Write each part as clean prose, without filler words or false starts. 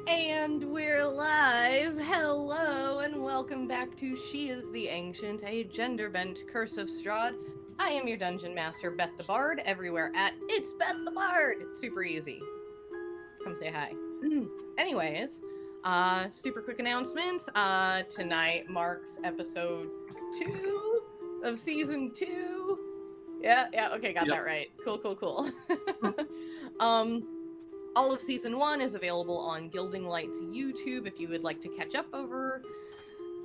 And we're live! Hello, and welcome back to She is the Ancient, a genderbent Curse of Strahd. I am your Dungeon Master, Beth the Bard, everywhere at It's Beth the Bard! It's super easy. Come say hi. Anyways, super quick announcements. Tonight marks episode 2 of season 2. Yeah, okay, got that right. Cool. All of season 1 is available on Gilding Light's YouTube if you would like to catch up over,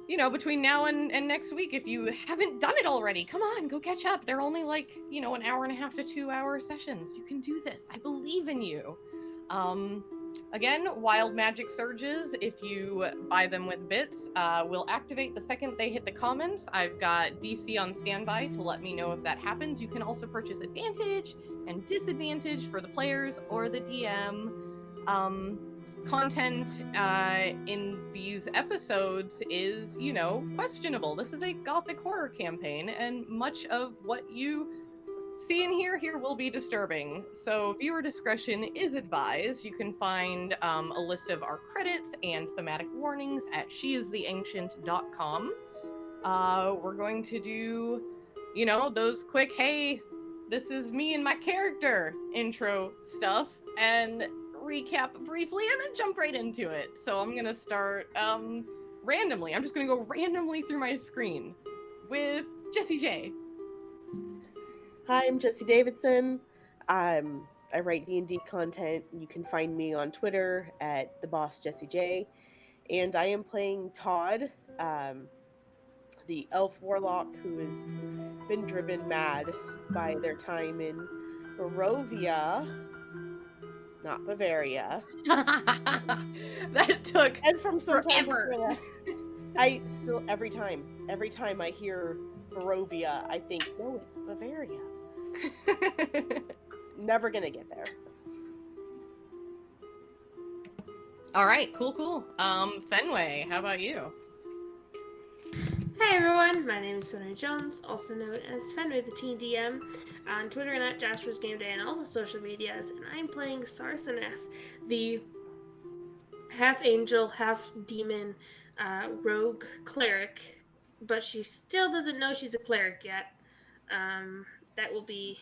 between now and next week. If you haven't done it already, come on, go catch up. They're only like, an hour and a half to 2 hour sessions. You can do this. I believe in you. Again, Wild Magic Surges, if you buy them with bits, will activate the second they hit the comments. I've got DC on standby to let me know if that happens. You can also purchase Advantage and Disadvantage for the players or the DM. Content in these episodes is, questionable. This is a gothic horror campaign, and much of what you see and hear will be disturbing, so viewer discretion is advised. You can find a list of our credits and thematic warnings at sheistheancient.com. We're going to do, those quick, hey, this is me and my character intro stuff, and recap briefly, and then jump right into it. So I'm going to start randomly. I'm just going to go randomly through my screen with Jessie J. Hi, I'm Jessie Davidson. I write D&D content. You can find me on Twitter at thebossjessiej. And I am playing Todd, the elf warlock who has been driven mad by their time in Barovia, not Bavaria. That took and from forever. I still, every time I hear Barovia, I think, no, it's Bavaria. Never gonna get there. All right, cool. Fenway, how about you? Hi everyone, my name is Sonia Jones, also known as Fenway the Teen DM, on Twitter and at Jasper's Game Day and all the social medias, and I'm playing Sarseneth, the half angel, half demon rogue cleric, but she still doesn't know she's a cleric yet. That will be,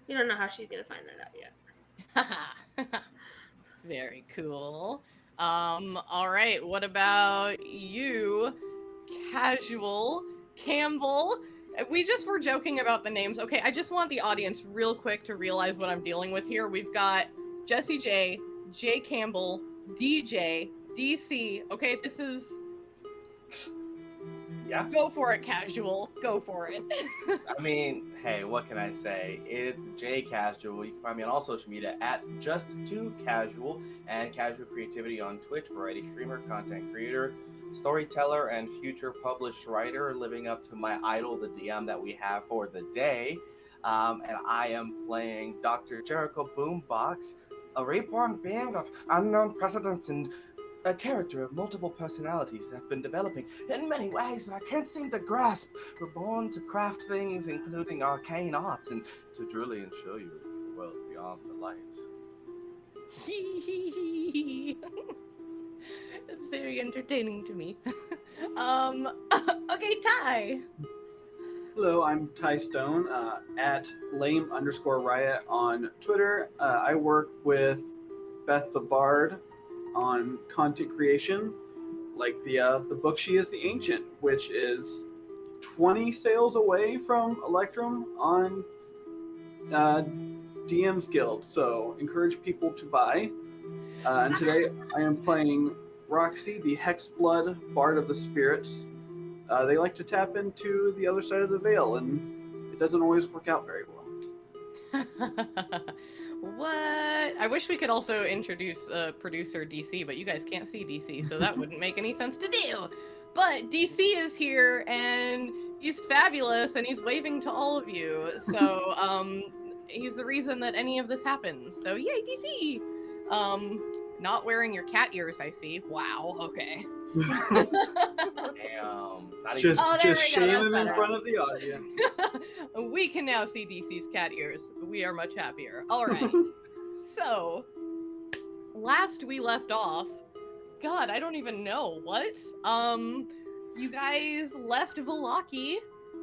we don't know how she's gonna find that out yet. Very cool. All right, what about you, Casual Campbell? We just were joking about the names. Okay, I just want the audience real quick to realize what I'm dealing with here. We've got Jessie J, J Campbell, DJ, DC. Okay, this is... Yeah. Go for it, Casual. Go for it. I mean, hey, what can I say? It's J Casual. You can find me on all social media at Just2Casual and Casual Creativity on Twitch, variety streamer, content creator, storyteller, and future published writer, living up to my idol, the DM that we have for the day. And I am playing Dr. Jericho Boombox, a reborn being of unknown precedence and a character of multiple personalities that have been developing in many ways that I can't seem to grasp. We're born to craft things, including arcane arts, and to truly show you the world beyond the light. It's very entertaining to me. Okay, Ty. Hello, I'm Ty Stone, at lame_riot on Twitter. I work with Beth the Bard on content creation, like the book She is the Ancient, which is 20 sales away from Electrum on DM's Guild, so encourage people to buy. And today I am playing Roxy, the Hexblood Bard of the Spirits. They like to tap into the other side of the veil, and it doesn't always work out very well. What? I wish we could also introduce producer DC, but you guys can't see DC, so that wouldn't make any sense to do. But DC is here, and he's fabulous, and he's waving to all of you. So he's the reason that any of this happens. So yay, DC! Not wearing your cat ears, I see. Wow. Okay. Damn. Just shame him in front of the audience. We can now see DC's cat ears. We are much happier. All right. So, last we left off, God, I don't even know. What? You guys left Velaki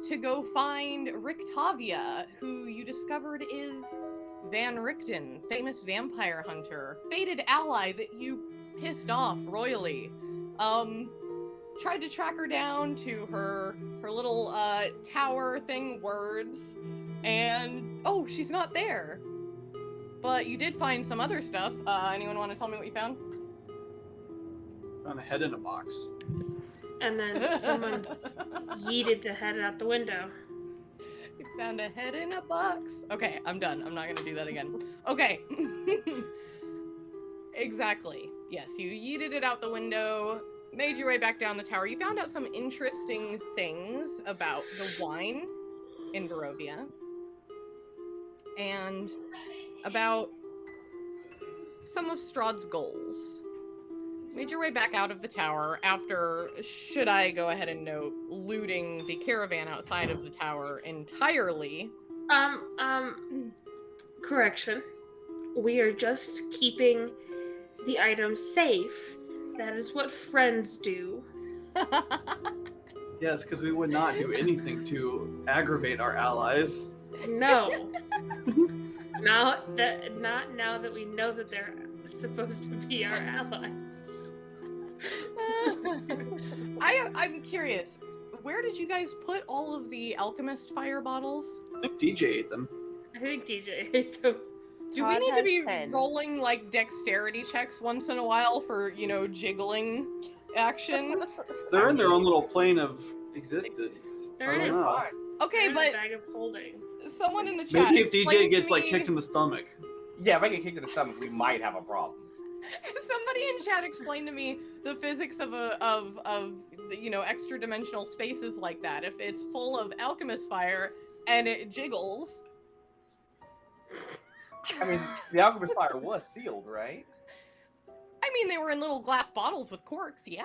to go find Rictavia, who you discovered is Van Richten, famous vampire hunter, fated ally that you pissed off royally. Tried to track her down to her little tower thing, words, and oh, she's not there. But you did find some other stuff. Anyone want to tell me what you found? Found a head in a box. And then someone yeeted the head out the window. You found a head in a box. Okay, I'm done. I'm not gonna do that again. Okay. Exactly. Yes, you yeeted it out the window, made your way back down the tower. You found out some interesting things about the wine in Barovia. And about some of Strahd's goals. Made your way back out of the tower after, should I go ahead and note, looting the caravan outside of the tower entirely. Correction. We are just keeping the items safe. That is what friends do. Yes, because we would not do anything to aggravate our allies. No. Not now that we know that they're supposed to be our allies. I'm curious, where did you guys put all of the alchemist fire bottles? I think DJ ate them. I think DJ ate them. Do Todd we need to has be 10. rolling like dexterity checks once in a while for, you know, jiggling action? They're in their own little plane of existence. I They're don't in know. Okay, They're in a but bag of holding. someone in the chat Maybe if DJ explain to gets like me- kicked in the stomach. Yeah, if I get kicked in the stomach, we might have a problem. Somebody in chat explained to me the physics of you know, extra dimensional spaces like that. If it's full of alchemist fire and it jiggles. I mean, the alchemist fire was sealed, right? I mean, they were in little glass bottles with corks, yeah.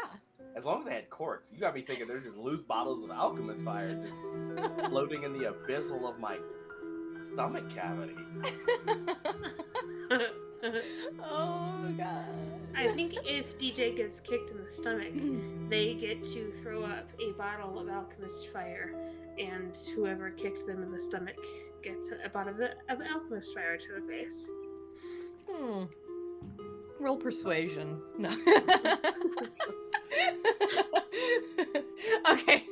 As long as they had corks. You got me thinking they're just loose bottles of alchemist fire just floating in the abyssal of my stomach cavity. Oh god. I think if DJ gets kicked in the stomach, they get to throw up a bottle of alchemist fire, and whoever kicked them in the stomach gets a bottle of alchemist fire to the face. Roll persuasion. No. Okay.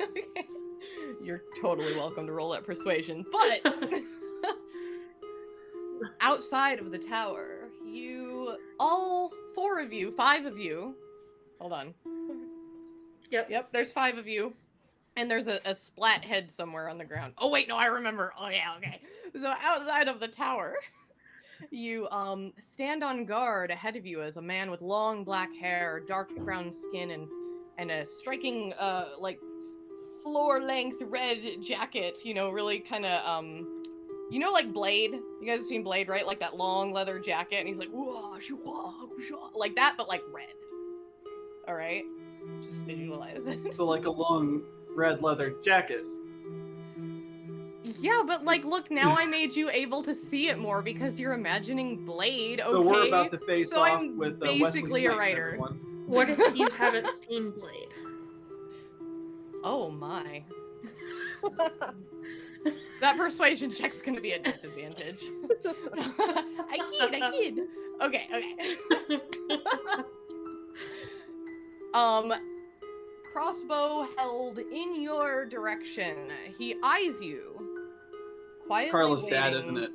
You're totally welcome to roll that persuasion. But outside of the tower, all 4 of you, 5 of you, hold on. Yep, there's 5 of you. And there's a splat head somewhere on the ground. Oh wait, no, I remember. Oh yeah, okay. So outside of the tower, you stand on guard ahead of you as a man with long black hair, dark brown skin, and a striking like floor-length red jacket. You know, really kind of you know, like Blade. You guys have seen Blade, right? Like that long leather jacket, and he's like "Wah, shoo, wah, shoo," like that, but like red. All right, just visualize it. So like a long red leather jacket. Yeah, but like, look, now I made you able to see it more because you're imagining Blade. Okay, So we're about to face so off I'm with basically Wesley a Snipes, writer. everyone. What if you haven't seen Blade? Oh my. That persuasion check's gonna be a disadvantage. I kid. Okay. Crossbow held in your direction. He eyes you. Quietly Carla's dad, waiting isn't it?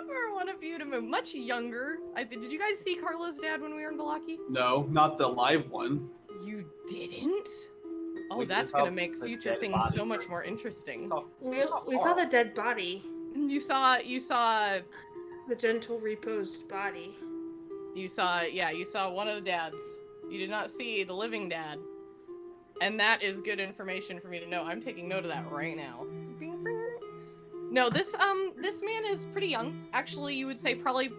for one of you to move. Much younger. Did you guys see Carla's dad when we were in Velaki? No, not the live one. You didn't? Oh, We that's just gonna saw make the future dead things body so much for- more interesting. We saw the dead body, You saw the gentle reposed body. you saw one of the dads. You did not see the living dad. And that is good information for me to know. I'm taking note of that right now. Bing, bing. No, this man is pretty young. Actually, you would say probably,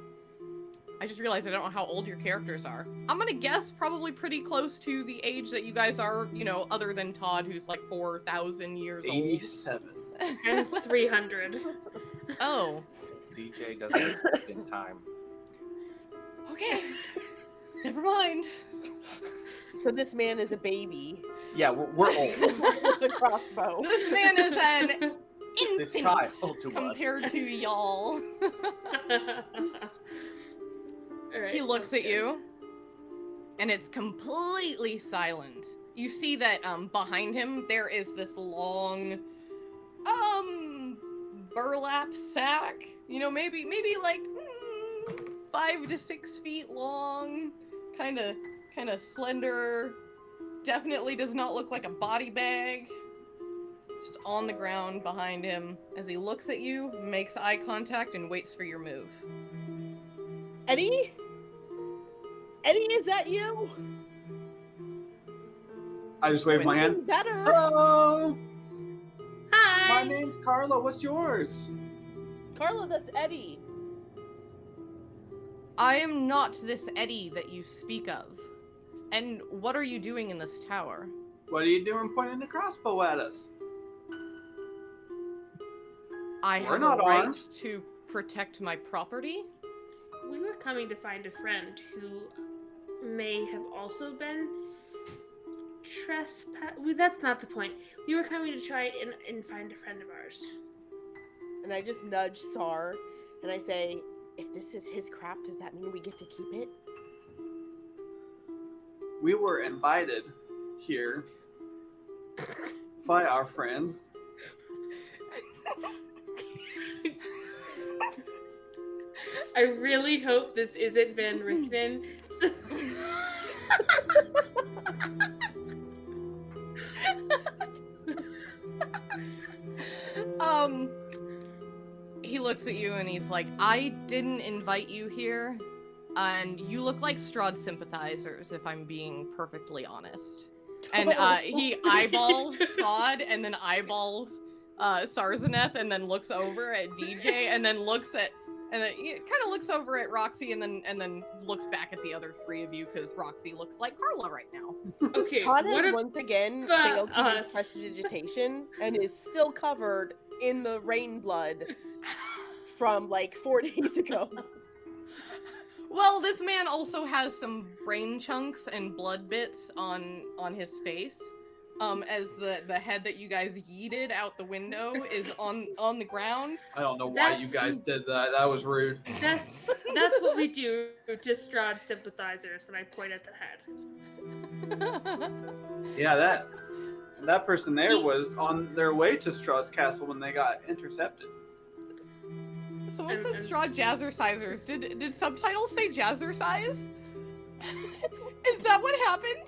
I just realized I don't know how old your characters are. I'm gonna guess probably pretty close to the age that you guys are, you know, other than Todd, who's like 4,000 years old. 87. And 300. Oh, DJ doesn't exist in time. okay. Never mind. So this man is a baby Yeah, we're old. with a crossbow. This man is an This infant child to us. compared to y'all. Alright, He looks sounds at you, and it's completely silent. You see that behind him there is this long, burlap sack. You know, maybe like 5 to 6 feet long, kind of slender. Definitely does not look like a body bag. Just on the ground behind him as he looks at you, makes eye contact, and waits for your move. Eddie? Eddie, is that you? I just wave my hand. Better. Hello! Hi! My name's Carla. What's yours? Carla, that's Eddie. I am not this Eddie that you speak of. And what are you doing in this tower? What are you doing pointing the crossbow at us? I We're have not a right armed. to protect my property. We were coming to find a friend who may have also been That's not the point. We were coming to try and find a friend of ours. And I just nudge Sar and I say, if this is his crap, does that mean we get to keep it? We were invited here by our friend. I really hope this isn't Van Richten. He looks at you and he's like, I didn't invite you here, and you look like Strahd sympathizers, if I'm being perfectly honest. And he eyeballs Todd, and then eyeballs Sarzaneth, and then looks over at DJ, and then looks at, and then he kind of looks over at Roxy, and then looks back at the other three of you, because Roxy looks like Carla right now. Okay, Todd what has ab- once again about failed to use us? prestidigitation and is still covered in the rain blood from like 4 days ago. Well, this man also has some brain chunks and blood bits on his face. As the head that you guys yeeted out the window is on the ground. I don't know why you That's- guys did that. That was rude. That's what we do to Strahd sympathizers, and I point at the head. Yeah, that person there He- was on their way to Strahd's castle when they got intercepted. Someone said And- Strahd Jazzercisers. Did subtitles say Jazzercise? Is that what happened?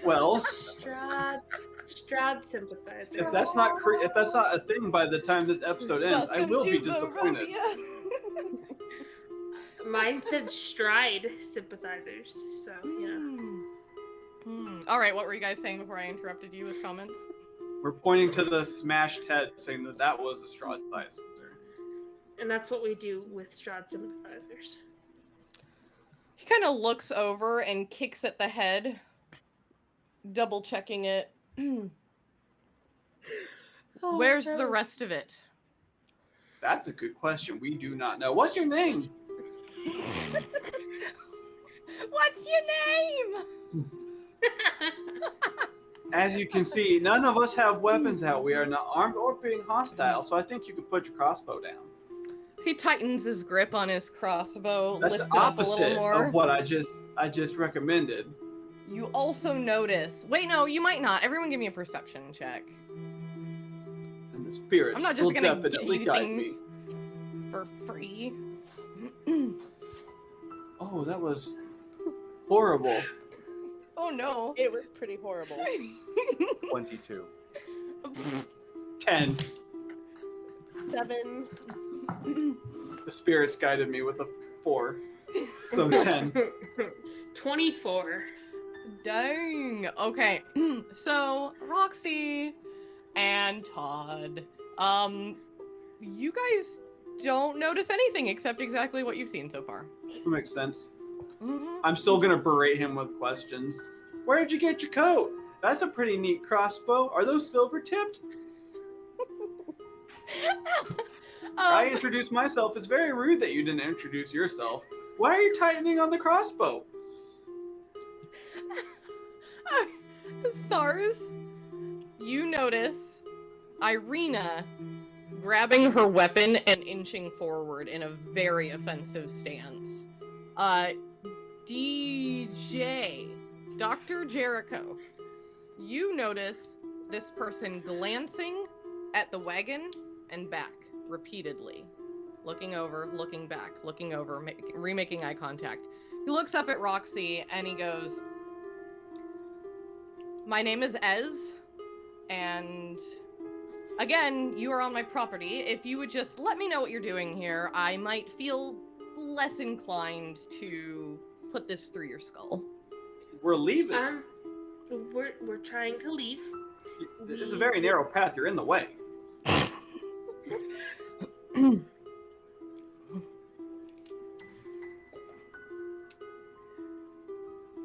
Well, Strahd sympathizers. if that's not a thing by the time this episode ends, I Welcome will be to disappointed. Barovia. Mine said Stride sympathizers, so yeah. All right, what were you guys saying before I interrupted you with comments? We're pointing to the smashed head, saying that was a Strahd sympathizer. And that's what we do with Strahd sympathizers. He kind of looks over and kicks at the head, double checking it. Where's the rest of it? That's a good question. We do not know. What's your name? What's your name? As you can see, none of us have weapons out. We are not armed or being hostile, so I think you could put your crossbow down. He tightens his grip on his crossbow, That's lifts the it up a little opposite more. of what I just recommended. You also notice. Wait, no, you might not. Everyone, give me a perception check. And the spirits I'm not will just gonna give definitely you guide things me. for free. Oh, that was horrible. Oh no. It was pretty horrible. 22. 10. 7. The spirits guided me with a 4. So 10. 24. Dang. Okay. So Roxy and Todd, you guys don't notice anything except exactly what you've seen so far. That makes sense. Mm-hmm. I'm still gonna berate him with questions. Where'd you get your coat? That's a pretty neat crossbow. Are those silver tipped? I introduced myself. It's very rude that you didn't introduce yourself. Why are you tightening on the crossbow? SARS, you notice Irina grabbing her weapon and inching forward in a very offensive stance. DJ, Dr. Jericho, you notice this person glancing at the wagon and back repeatedly. Looking over, looking back, looking over, remaking eye contact. He looks up at Roxy and he goes, "My name is Ez, and again, you are on my property. If you would just let me know what you're doing here, I might feel less inclined to put this through your skull." We're leaving. We're trying to leave. It's a very narrow path. You're in the way.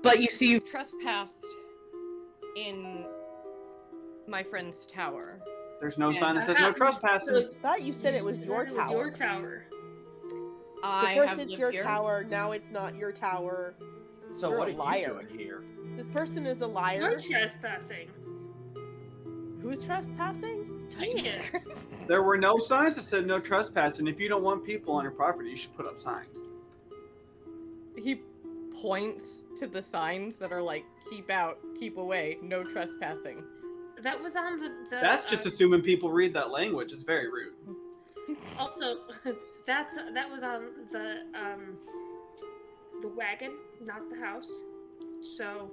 But you see, you've trespassed in my friend's tower. There's no sign that says no trespassing. I thought you said it was your It was tower. your tower. I So first have it's lived your here. tower, now it's not your tower. So You're what a are liar. you doing here? This person is a You're liar. trespassing. Who's trespassing? Yes. There were no signs that said no trespassing. If you don't want people on your property, you should put up signs. He points to the signs that are like, "Keep out, keep away, no trespassing." That was on the That's just assuming people read that language. It's very rude. Also, that was on the wagon, not the house. So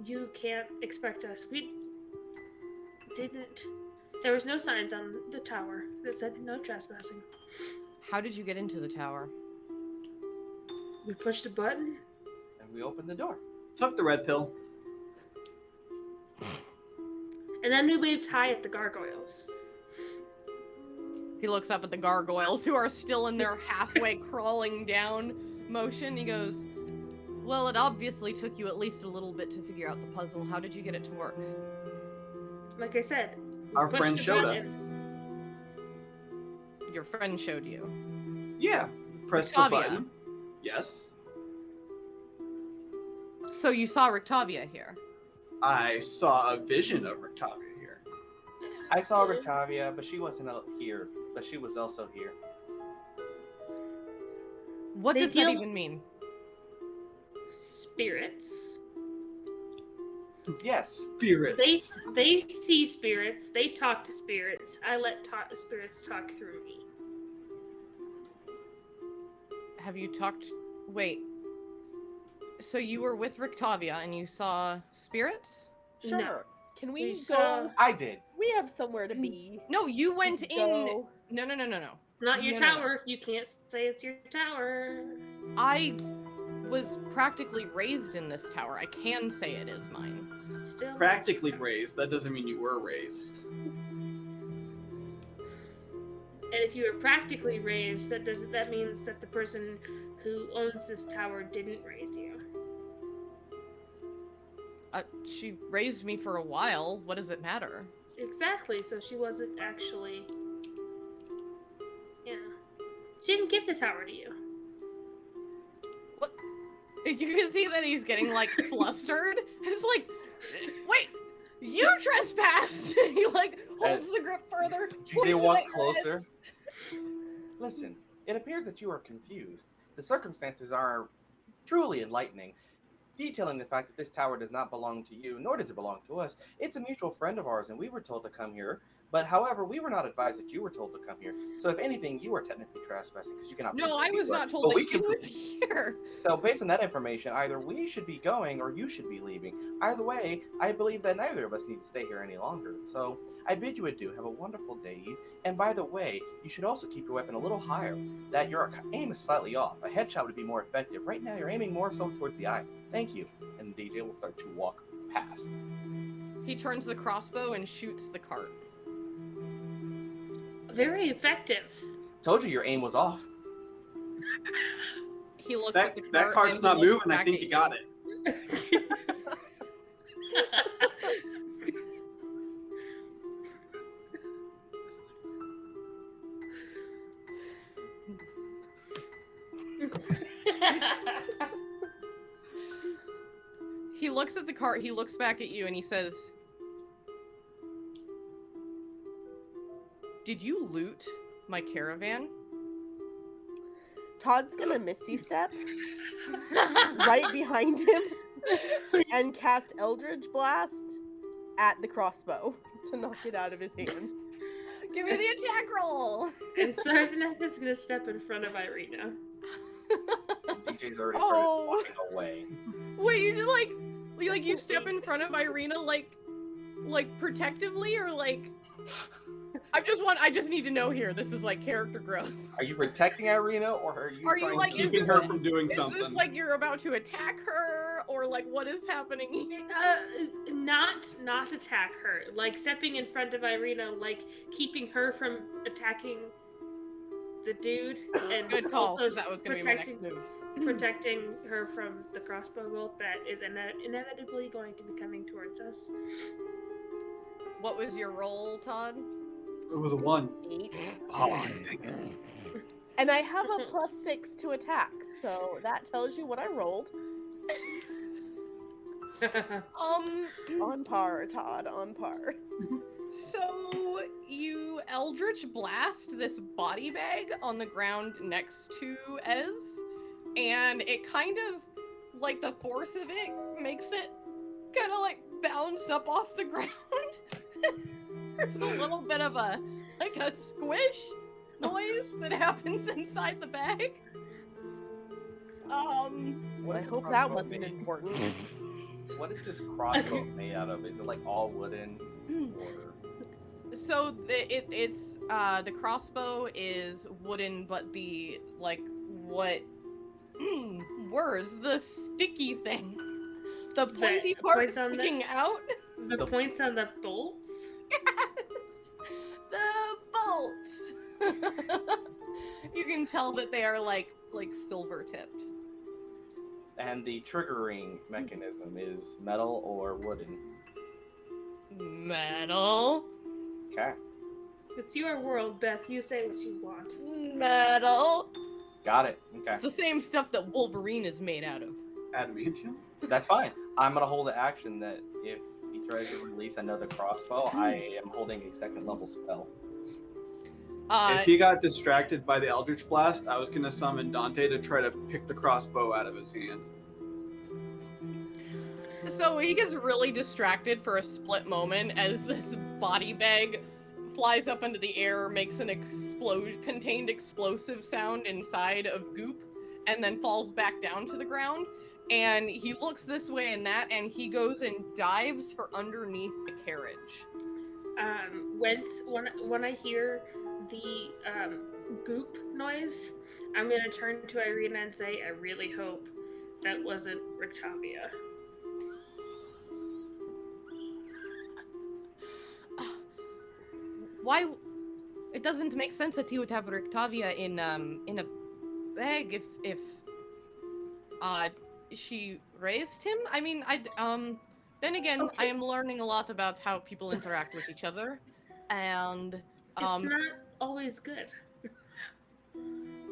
you can't expect us. We didn't. There was no signs on the tower that said no trespassing. How did you get into the tower? We pushed a button. And we opened the door. Took the red pill. And then we waved hi at the gargoyles. He looks up at the gargoyles who are still in their halfway crawling down motion. He goes, "Well, it obviously took you at least a little bit to figure out the puzzle. How did you get it to work?" Like I said, we Our pushed friend a showed button. us. Your friend showed you. Yeah. Press the Octavia. button. Yes. So you saw Rictavia here. I saw a vision of Rictavia here. I saw Rictavia, but she wasn't here. But she was also here. What They does that deal- even mean? Spirits. Yes. Spirits. They see spirits. They talk to spirits. I let spirits talk through me. Have you talked... Wait. So you were with Rictavia and you saw spirits? Sure. No. Can we We go? saw- I did. We have somewhere to be. No, you went in... Go. No. Not your No. tower. You can't say it's your tower. I was practically raised in this tower. I can say it is mine. Still. Practically raised. That doesn't mean you were raised. And if you were practically raised, that means that the person who owns this tower didn't raise you. She raised me for a while. What does it matter? Exactly. So she wasn't actually. Yeah. She didn't give the tower to you. You can see that he's getting, like, flustered. It's like, wait, you trespassed! He, like, holds the grip further. DJ points walk it at closer. Listen, it appears that you are confused. The circumstances are truly enlightening. Detailing the fact that this tower does not belong to you, nor does it belong to us. It's a mutual friend of ours, and we were told to come here. But however, we were not advised that you were told to come here. So if anything, you are technically trespassing because you cannot. No, prove I that you was were. not told But that we you can were prove- here. So based on that information, either we should be going or you should be leaving. Either way, I believe that neither of us need to stay here any longer. So I bid you adieu. Have a wonderful day. And by the way, you should also keep your weapon a little higher. That your aim is slightly off. A headshot would be more effective. Right now, you're aiming more so towards the eye. Thank you. And DJ will start to walk past. He turns the crossbow and shoots the cart. Very effective. Told you your aim was off. He looks That at the cart. that cart's and not he looks moving. I back think at you got it. He looks at the cart, he looks back at you, and he says, "Did you loot my caravan?" Todd's gonna Misty Step right behind him and cast Eldritch Blast at the crossbow to knock it out of his hands. Give me the attack roll! And Sarzanek is gonna step in front of Irina. DJ's already started Oh. walking away. Wait, you just you step in front of Irina like protectively, or like I just need to know here. This is like character growth. Are you protecting Irina, or are you Are you, trying like, to Keeping her from doing Is something. this like you're about to attack her, or like what is happening here? Not attack her. Like stepping in front of Irina, like keeping her from attacking the dude, and Good call, also 'cause that was gonna be my next move. protecting her from the crossbow bolt that is inevitably going to be coming towards us. What was your roll, Todd? It was a 1. 8. Oh, And I have a +6 to attack, so that tells you what I rolled. On par, Todd, on par. So you Eldritch Blast this body bag on the ground next to Ez, and it kind of, like, the force of it makes it kind of like bounce up off the ground. There's a little bit of a squish noise that happens inside the bag. I hope that wasn't important. What is this crossbow made out of? Is it like all wooden? Or... So it's the crossbow is wooden, but the words, the sticky thing, the pointy part points on sticking out. The points on the bolts. The bolts. You can tell that they are like silver tipped. And the triggering mechanism is metal or wooden? Metal. Okay. It's your world, Beth. You say what you want. Metal. Got it. Okay. It's the same stuff that Wolverine is made out of. Adamantium? That's fine. I'm going to hold the action that if he tries to release another crossbow, I am holding a 2nd level spell. If he got distracted by the Eldritch Blast, I was going to summon Dante to try to pick the crossbow out of his hand. So he gets really distracted for a split moment as this body bag flies up into the air, makes an contained explosive sound inside of goop, and then falls back down to the ground. And he looks this way and that, and he goes and dives for underneath the carriage. When I hear the goop noise, I'm gonna turn to Irina and say, I really hope that wasn't Rictavia. Why? It doesn't make sense that he would have Rictavia in a bag if she raised him. I mean, then again, Okay. I am learning a lot about how people interact with each other, and It's not always good.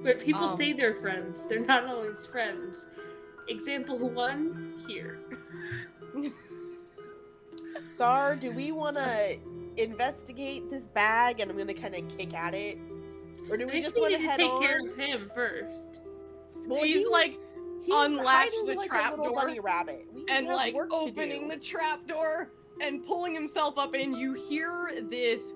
But people say they're friends. They're not always friends. Example 1, here. Sar, do we want to investigate this bag and I'm going to kind of kick at it? Or do we I just think want we to need to head take on? care of him first. Well, he's like he's unlatched hiding the like trap a little door bunny rabbit. We and have like work to opening do. the trap door and pulling himself up, and you hear this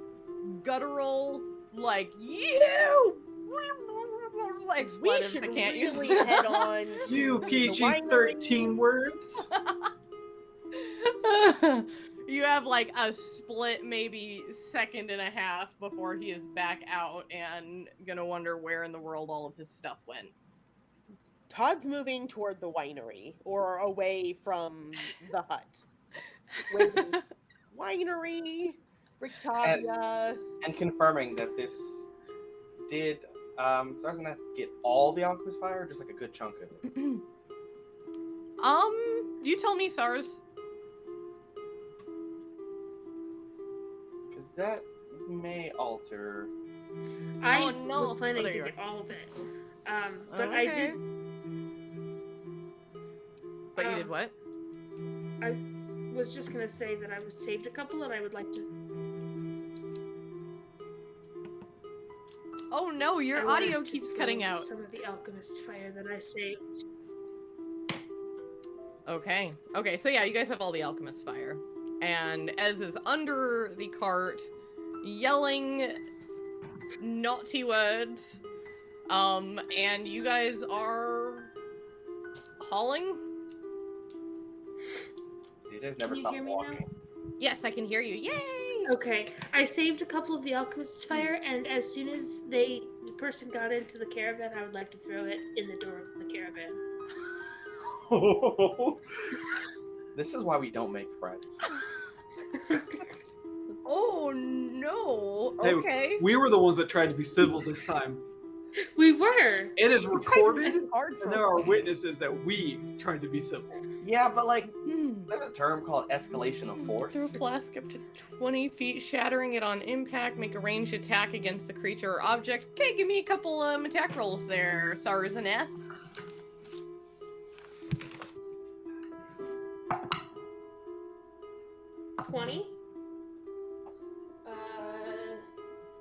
guttural like you We expletives should I can't really use. head on to You the PG-13 words? You have like a split, maybe 1.5 seconds before he is back out and gonna wonder where in the world all of his stuff went. Todd's moving toward the winery or away from the hut. Waiting. Winery, Rictavia. And confirming that this did Sarzanek get all the Alchemist Fire, or just like a good chunk of it? You tell me, SARS. Because that may alter. I Oh, no. was planning Oh, there to you get all of it. But Okay. did what? I was just gonna say that I saved a couple, and I would like to. Oh no, your I wanted audio to keeps throw cutting out. Some of the alchemist's fire that I saved. Okay. Okay, so yeah, you guys have all the alchemist fire. And Ez is under the cart, yelling naughty words. And you guys are hauling? You guys never Can you stop hear me walking. Yes, I can hear you. Yay! Okay, I saved a couple of the alchemist's fire, and as soon as the person got into the caravan, I would like to throw it in the door of the caravan. This is why we don't make friends. Oh no. Hey, Okay. We were the ones that tried to be civil this time. We were. It is recorded, Hard for and there are witnesses that we tried to be civil. Yeah, but like, there's a term called escalation of Throw a force. flask up to 20 feet, shattering it on impact, make a ranged attack against a creature or object. Okay, give me a couple attack rolls there, Sarzaneth. $20.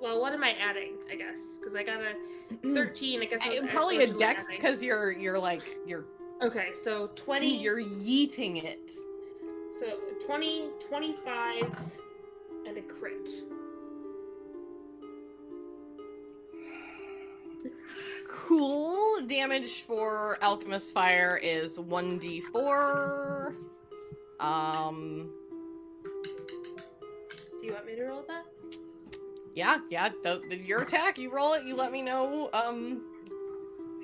Well, what am I adding? I guess because I got a 13. I guess I was Probably a originally dex adding. because you're Okay, so 20. you're yeeting it. So 20, 25, and a crit. Cool. Damage for Alchemist Fire is 1d4. Do you want me to roll that? Yeah. Your attack. You roll it. You let me know.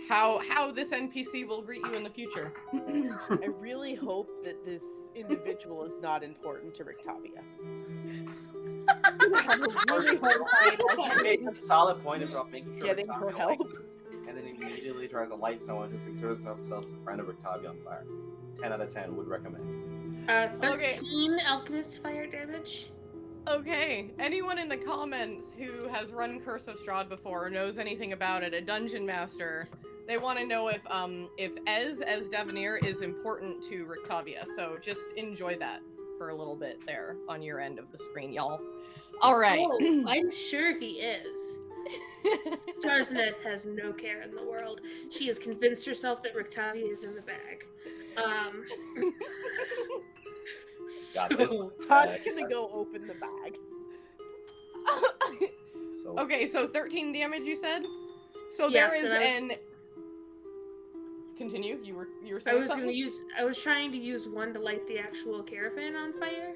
How this NPC will greet you in the future. I really hope that this individual is not important to Rictavia. I have a really hard time He makes a solid point about making sure Getting her Octavia help. likes us, and then immediately tries to light someone who considers themselves a friend of Octavia on fire. 10 out of 10 would recommend. 13 alchemist fire damage. Okay, anyone in the comments who has run Curse of Strahd before or knows anything about it, a dungeon master, they want to know if Ez as Devanir is important to Rictavia. So just enjoy that for a little bit there on your end of the screen, y'all. All right. Oh, I'm sure he is. Sarzaneth has no care in the world. She has convinced herself that Rictavia is in the bag. Got this. So, Todd's gonna go open the bag. So, Okay, so 13 damage you said? So Yes, there is and an Continue. You were I saying was something? I was trying to use one to light the actual caravan on fire.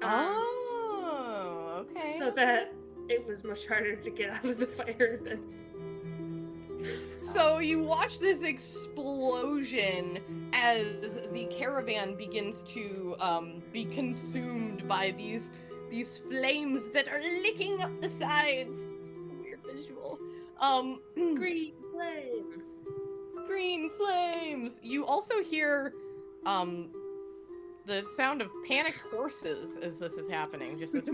Oh, okay. So that it was much harder to get out of the fire than. So you watch this explosion as the caravan begins to be consumed by these flames that are licking up the sides. Weird visual. Green flame. Green flames. You also hear the sound of panicked horses as this is happening. Just as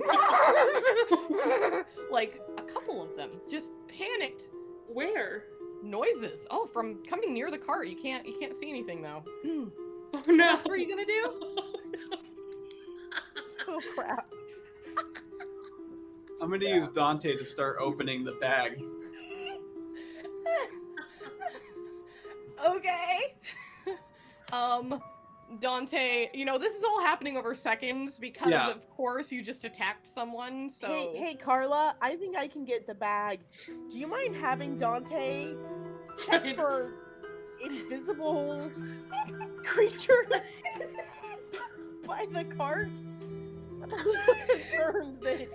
like a couple of them, just panicked Where? noises. Oh, from coming near the cart. You can't see anything though. Oh no! What else were you gonna do? Oh crap. I'm gonna use Dante to start opening the bag. Okay. Dante, this is all happening over seconds because Yeah. of course you just attacked someone, so Hey, Carla, I think I can get the bag. Do you mind having Dante check for invisible creatures by the cart? I'm a little concerned that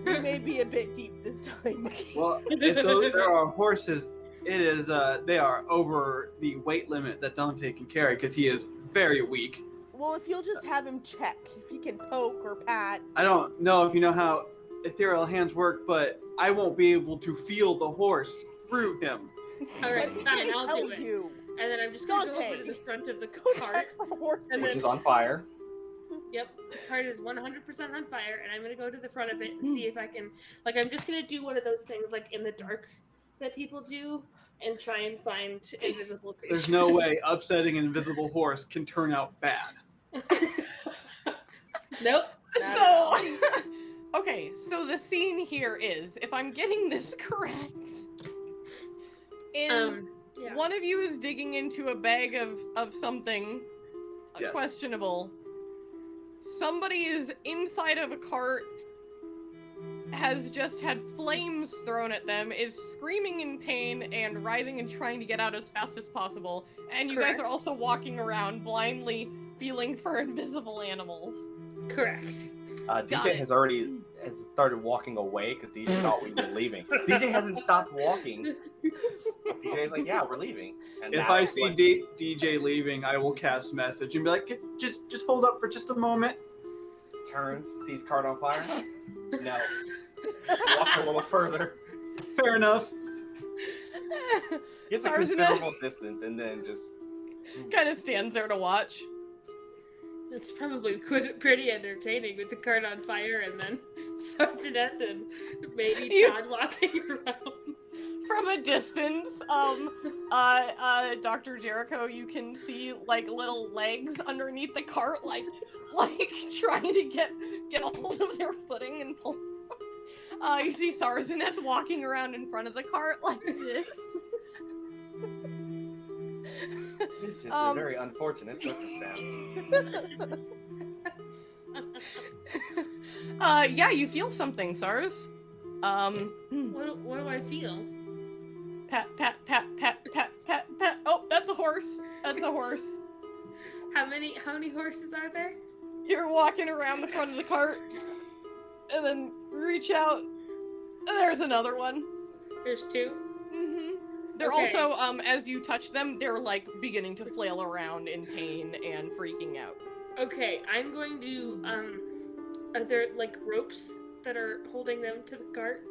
we may be a bit deep this time. Well, if there are horses, it is they are over the weight limit that Dante can carry because he is very weak. Well, if you'll just have him check, if he can poke or pat. I don't know if you know how ethereal hands work, but I won't be able to feel the horse through him. All right, But he fine, can I'll tell do it. you. And then I'm just gonna go over Dante, to the front of the Go cart. check for horses. And which then- is on fire. Yep, the cart is 100% on fire, and I'm gonna go to the front of it and see if I can. Like, I'm just gonna do one of those things, like in the dark, that people do, and try and find invisible creatures. There's no way upsetting an invisible horse can turn out bad. Nope. So, okay, so the scene here is, if I'm getting this correct, is yeah. one of you is digging into a bag of something Yes. questionable. Somebody is inside of a cart, has just had flames thrown at them, is screaming in pain and writhing and trying to get out as fast as possible. And you guys Correct. are also walking around blindly feeling for invisible animals. Correct. Got DJ it. has started walking away because DJ thought we were leaving. DJ hasn't stopped walking. DJ's like, yeah, we're leaving. And If now I it's see like, DJ leaving, I will cast message and be like, just hold up for just a moment. turns, sees cart on fire. No. Walks a little further. Fair enough. Gets a Sarzana considerable distance and then just kind of stands there to watch. It's probably pretty entertaining with the cart on fire and then Sartanet and maybe Todd walking around. From a distance, Dr. Jericho, you can see like little legs underneath the cart, like trying to get a hold of their footing and pull. You see Sarzaneth walking around in front of the cart like this. This is a very unfortunate circumstance. Yeah, you feel something, Sars. What do I feel? Pat, pat, pat, pat, pat, pat, pat. Oh, that's a horse. That's a horse. How many horses are there? You're walking around the front of the cart, and then reach out, and there's another one. There's two. Mm-hmm. They're Okay. also, as you touch them, they're like beginning to flail around in pain and freaking out. Okay, I'm going to are there like ropes that are holding them to the cart?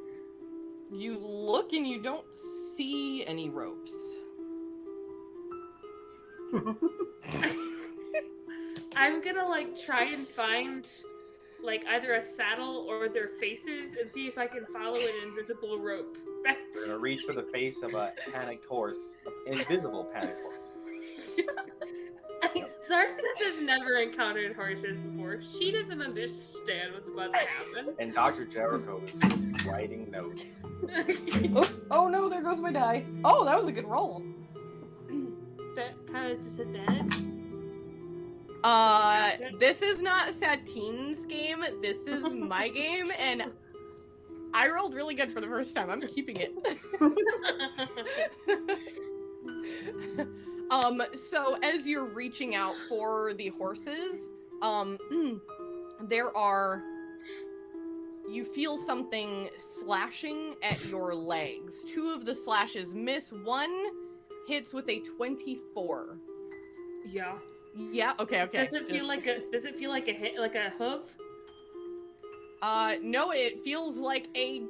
You look and you don't see any ropes. I'm gonna like try and find like either a saddle or their faces and see if I can follow an invisible rope back We're gonna reach for the face of a panicked horse, an invisible panicked horse. Sarsanet has never encountered horses before. She doesn't understand what's about to happen. And Dr. Jericho is just writing notes. Oh no, there goes my die. Oh, that was a good roll. That kind of disadvantage. This is not Satine's game. This is my game, and I rolled really good for the first time. I'm keeping it. So as you're reaching out for the horses, you feel something slashing at your legs. 2 of the slashes miss. 1 hits with a 24. Yeah. Yeah, okay. Does it feel like a hit, like a hoof? No, it feels like a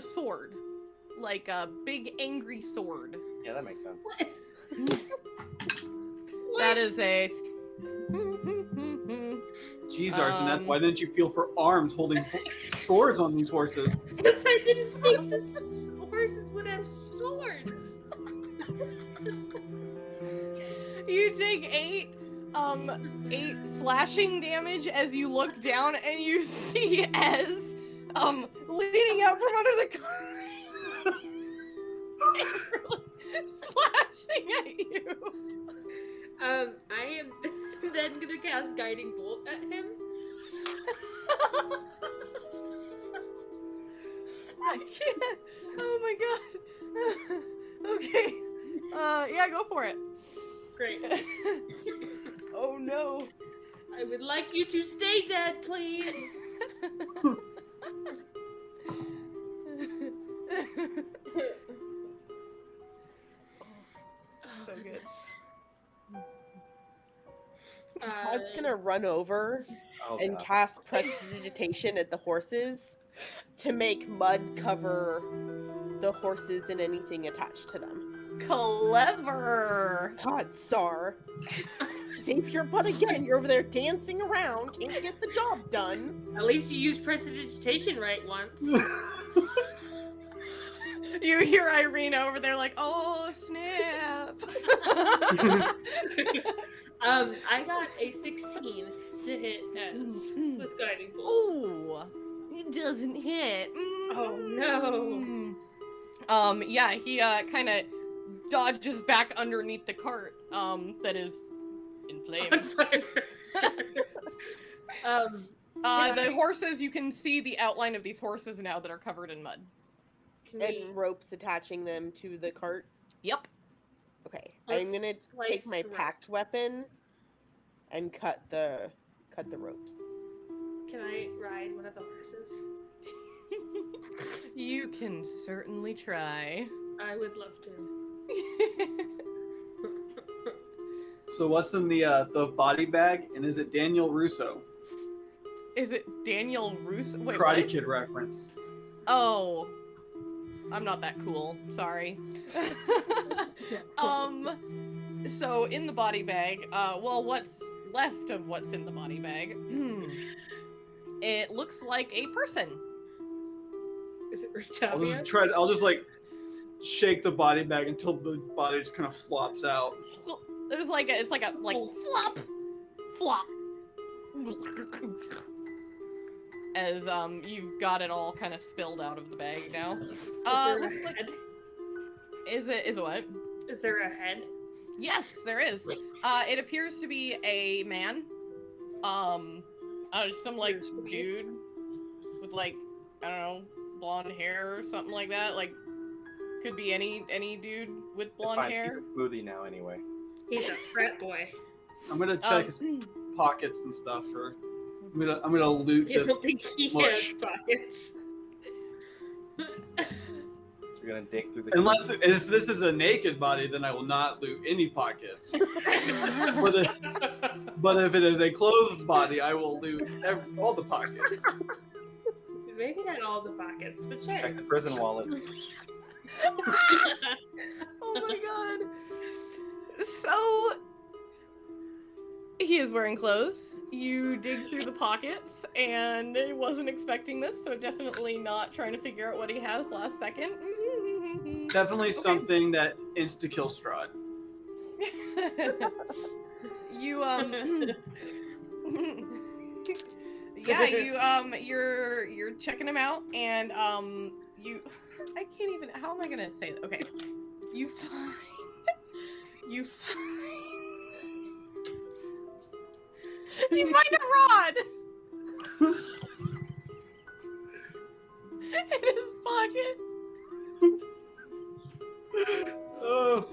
sword. Like a big angry sword. Yeah, that makes sense. What? That is a Jeez, Arseneth, why didn't you feel for arms holding swords on these horses? Because I didn't think the horses would have swords. You take 8 slashing damage as you look down and you see Ez leaning out from under the car slashing at you. I am then gonna cast Guiding Bolt at him. I can't. Oh my god. Okay. Yeah, go for it. Great. Oh no. I would like you to stay dead, please. So good. Todd's gonna run over Oh, and God. cast prestidigitation at the horses to make mud cover the horses and anything attached to them. Clever. God, Sar. Save your butt again. You're over there dancing around. Can't get the job done. At least you used prestidigitation right once. You hear Irina over there like, oh, snap. I got a 16 to hit S with Guiding Bolt. Oh, it doesn't hit. Oh, no. Yeah, he kind of dodges back underneath the cart that is in On flames. fire. The horses, you can see the outline of these horses now that are covered in mud. And ropes attaching them to the cart. Yep. Okay, Let's I'm gonna slice take my the packed weapon and cut the ropes. Can I ride one of the horses? You can certainly try. I would love to. So what's in the body bag, and is it Daniel Russo? Is it Daniel Russo? Wait, Karate what? Kid reference. Oh, I'm not that cool. Sorry. So in the body bag, well, what's left of what's in the body bag? It looks like a person. Is it I'll Rictavia? just like shake the body bag until the body just kind of flops out. There's like it's like a flop, flop. As you've got it all kind of spilled out of the bag now. Is there a Looks like head? is it what? Is there a head? Yes, there is. It appears to be a man. Some like dude with like I don't know blonde hair or something like that. Like could be any dude with It's blonde fine. hair. He's a smoothie now anyway. He's a frat boy. I'm gonna check his pockets and stuff for. I'm gonna loot You this. don't think he mush. has pockets? So you're gonna dig through the. Unless if this is a naked body, then I will not loot any pockets. But if it is a clothed body, I will loot all the pockets. Maybe not all the pockets, but sure. Check the prison wallet. Oh my god. So he is wearing clothes. You dig through the pockets and wasn't expecting this, so definitely not trying to figure out what he has last second. Definitely Okay. something that insta-kill Strahd. You yeah, you're checking him out and you I can't even how am I gonna say that? Okay. You find you find a rod in his pocket. Oh,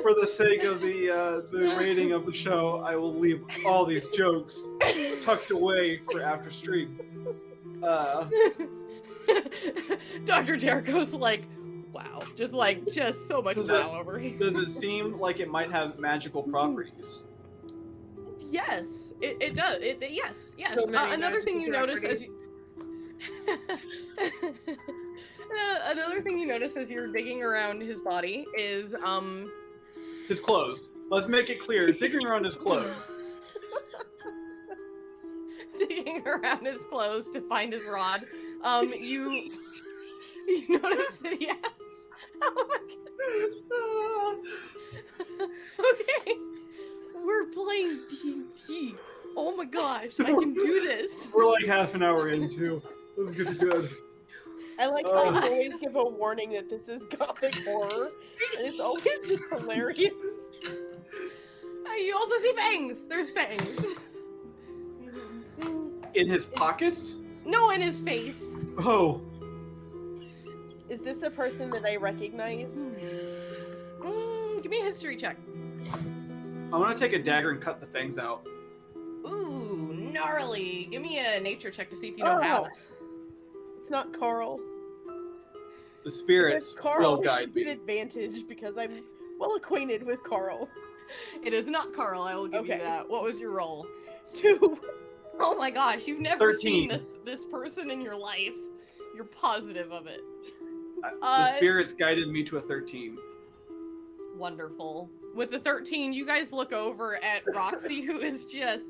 for the sake of the rating of the show, I will leave all these jokes tucked away for after stream. Dr. Jericho's like, wow, just so much Does wow it- over here. Does it seem like it might have magical properties? Yes, it does. Yes. So many Another thing you magical notice as you... another thing you notice as you're digging around his body is His clothes. Let's make it clear. Digging around his clothes. digging around his clothes to find his rod. You notice that he has. Oh my god. Okay. We're playing D&D. Oh my gosh, I can do this. We're like half an hour into. This is gonna be good. I like how I always give a warning that this is gothic horror, and it's always just hilarious. You also see fangs. There's fangs. In his pockets? No, in his face. Oh. Is this a person that I recognize? Give me a history check. I'm gonna take a dagger and cut the fangs out. Ooh, gnarly. Give me a nature check to see if you know how. It's not Carl. The spirits If Carl will we guide should get me. advantage because I'm well acquainted with Carl. It is not Carl, I will give you Okay. that. What was your roll? 2. Oh my gosh, you've never 13. seen this person in your life. You're positive of it. The spirits guided me to a 13. Wonderful. With the 13, you guys look over at Roxy, who is just,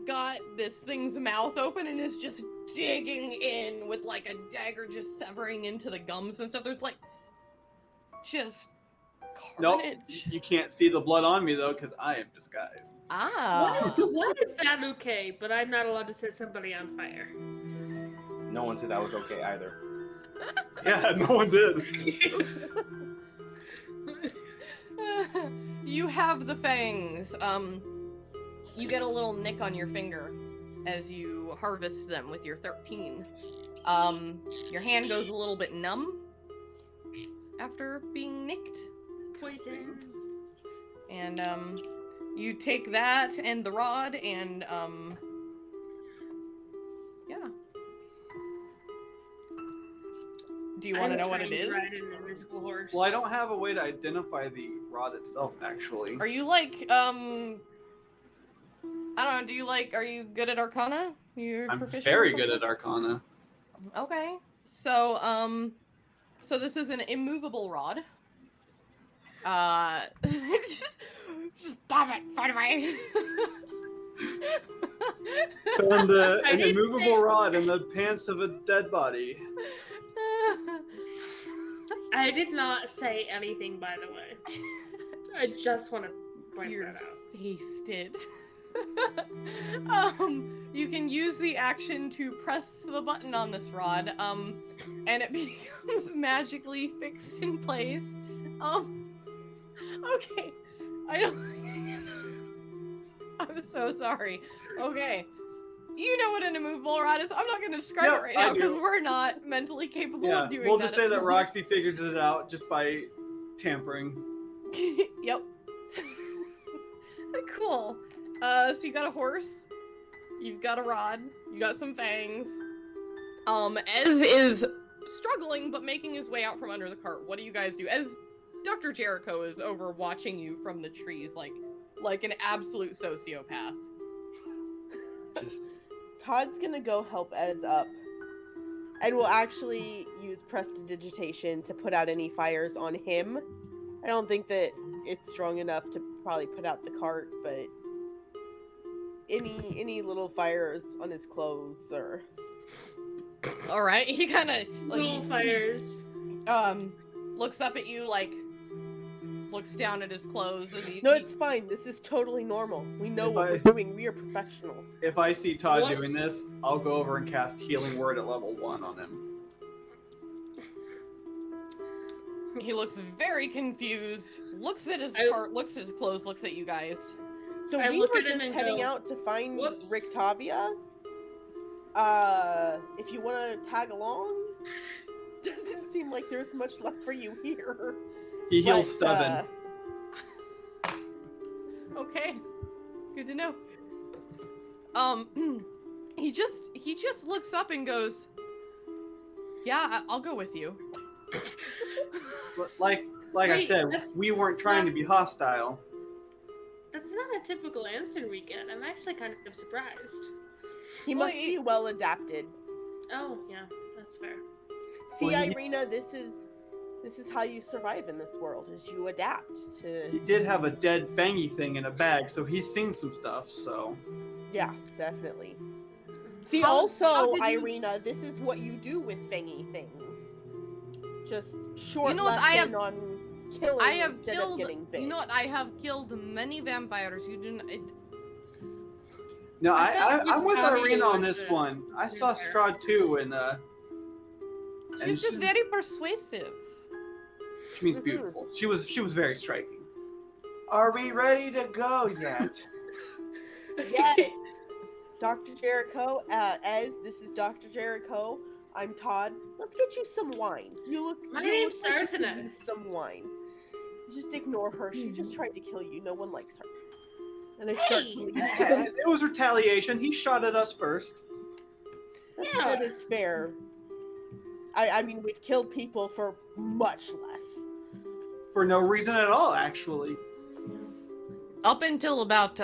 got this thing's mouth open and is just digging in with like a dagger just severing into the gums and stuff. There's like just Nope. carnage. You can't see the blood on me though, because I am disguised. Ah. What is that okay? But I'm not allowed to set somebody on fire. No one said that was okay either. Yeah, no one did. You have the fangs. You get a little nick on your finger as you harvest them with your 13. Your hand goes a little bit numb after being nicked. Poison. And you take that and the rod and yeah. Do you want to know what it is? Ride an invisible horse. Well, I don't have a way to identify the rod itself, actually. Are you like I don't know, are you good at Arcana? I'm very good at Arcana. Okay. So so this is an immovable rod. Stop it, fight away. Found I an didn't immovable say- rod in the pants of a dead body. I did not say anything, by the way. I just want to point You're that out. Wasted. You can use the action to press the button on this rod, and it becomes magically fixed in place. Okay. I'm so sorry. Okay. You know what an immovable rod is. I'm not going to describe Yep, it right I now because do. we're not mentally capable Yeah, of doing we'll that. just at say the that moment. Roxy figures it out just by tampering. Yep. Cool. So you got a horse, you've got a rod, you got some fangs. Ez is struggling but making his way out from under the cart. What do you guys do? As Dr. Jericho is over watching you from the trees like an absolute sociopath. Just Todd's gonna go help Ez up. And will actually use prestidigitation to put out any fires on him. I don't think that it's strong enough to probably put out the cart, but any little fires on his clothes or All right, he kind of Little fires. looks up at you looks down at his clothes and he, No, it's fine. This is totally normal. We know If what I- we're doing. We are professionals. If I see Todd Whoops. doing this, I'll go over and cast Healing Word at level 1 on him. he looks very confused, looks at his cart, looks at his clothes, looks at you guys. So I we look were at him just and heading go, out to find "Whoops." Rictavia. If you want to tag along, doesn't seem like there's much left for you here. He heals But, 7. Okay, good to know. He just looks up and goes, "Yeah, I'll go with you." Like I Wait, said, that's we weren't trying to be hostile. That's not a typical answer we get. I'm actually kind of surprised. He Well, must be well adapted. Oh, yeah, that's fair. See, Well, he- Irina, this is how you survive in this world: is you adapt He to. did have a dead fangy thing in a bag, so he's seen some stuff, so... Yeah, definitely. See, How also, did you- Irina, this is what you do with fangy things. Just short You know what, I lesson have- on killing I have instead killed. of getting bit. You know what? I have killed many vampires. You do not. No, I thought I'm with Rictavia Irina on was this the one. I saw vampire. Strahd too, and She's just very persuasive. she means beautiful. She was very striking. are we ready to go yet? Yes. Dr. Jericho, this is Dr. Jericho. I'm Todd. Let's get you some wine. My you name's look like you Sarseneth. need some wine. Just ignore her. She just tried to kill you. No one likes her. And I start Hey! bleeding her. It was retaliation. He shot at us first. That is fair. I mean, we've killed people for much less. For no reason at all, actually. Up until about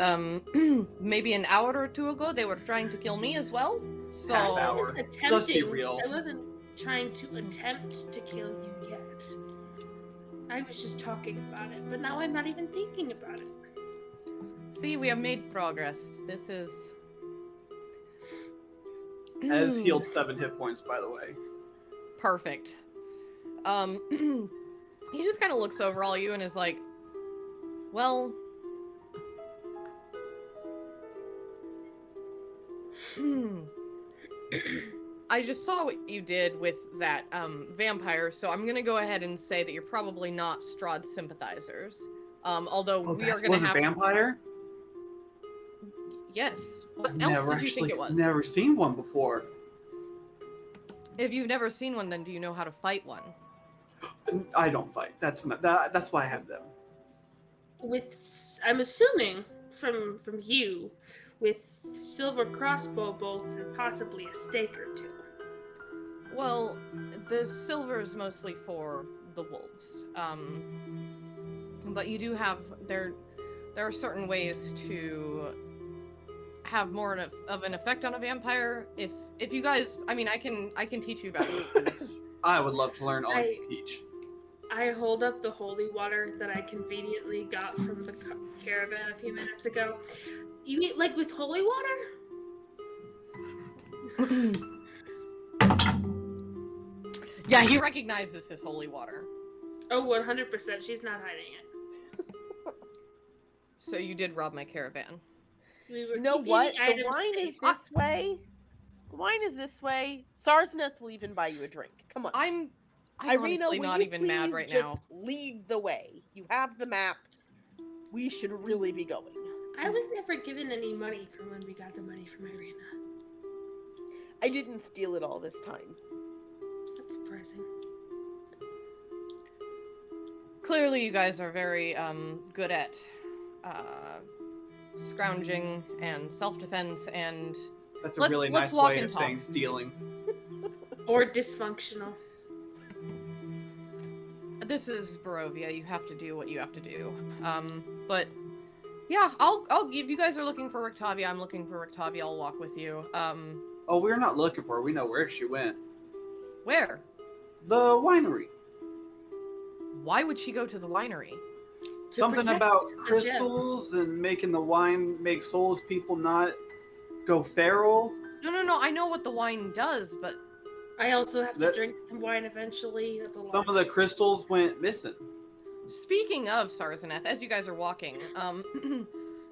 maybe an hour or two ago, they were trying to kill me as well. So Half I hour. wasn't Let's be attempting. real. I wasn't trying to attempt to kill you yet. I was just talking about it, but now I'm not even thinking about it. see, we have made progress. This is As healed 7 hit points, by the way. Perfect. He just kind of looks over all you and is like, well, I just saw what you did with that vampire, so I'm gonna go ahead and say that you're probably not Strahd sympathizers. Although we are gonna have a vampire? Yes. What else did you think it was? Never seen one before. If you've never seen one, then do you know how to fight one? I don't fight. That's why I have them. I'm assuming from you, with silver crossbow bolts and possibly a stake or two. Well, the silver is mostly for the wolves. But you do have there are certain ways to have more of an effect on a vampire. If you guys, I mean, I can teach you about it. I would love to learn all you teach. I hold up the holy water that I conveniently got from the caravan a few minutes ago. You mean like with holy water? Yeah, he recognizes this as holy water. Oh, 100%. She's not hiding it. So you did rob my caravan. We were You know keeping what? the The items wine safe. is this way. The wine is this way. Sarsneth will even buy you a drink. Come on. I'm Irina, honestly will not you even mad please right just now. lead the way. You have the map. We should really be going. I was never given any money from when we got the money from Irina. I didn't steal it all this time. That's surprising. Clearly, you guys are very good at scrounging and self-defense, and That's a let's really nice walk way and of talk. saying stealing. Or dysfunctional. This is Barovia. You have to do what you have to do. But yeah, I'll give you guys are looking for Rictavia. I'm looking for Rictavia. I'll walk with you. Oh, we're not looking for her. We know where she went. Where? The winery. Why would she go to the winery? Something protect about the gem. crystals and making the wine make souls people not go feral. No. I know what the wine does, but I also have to That- drink some wine eventually. That's a lot. Some of the crystals went missing. speaking of Sarzaneth, as you guys are walking,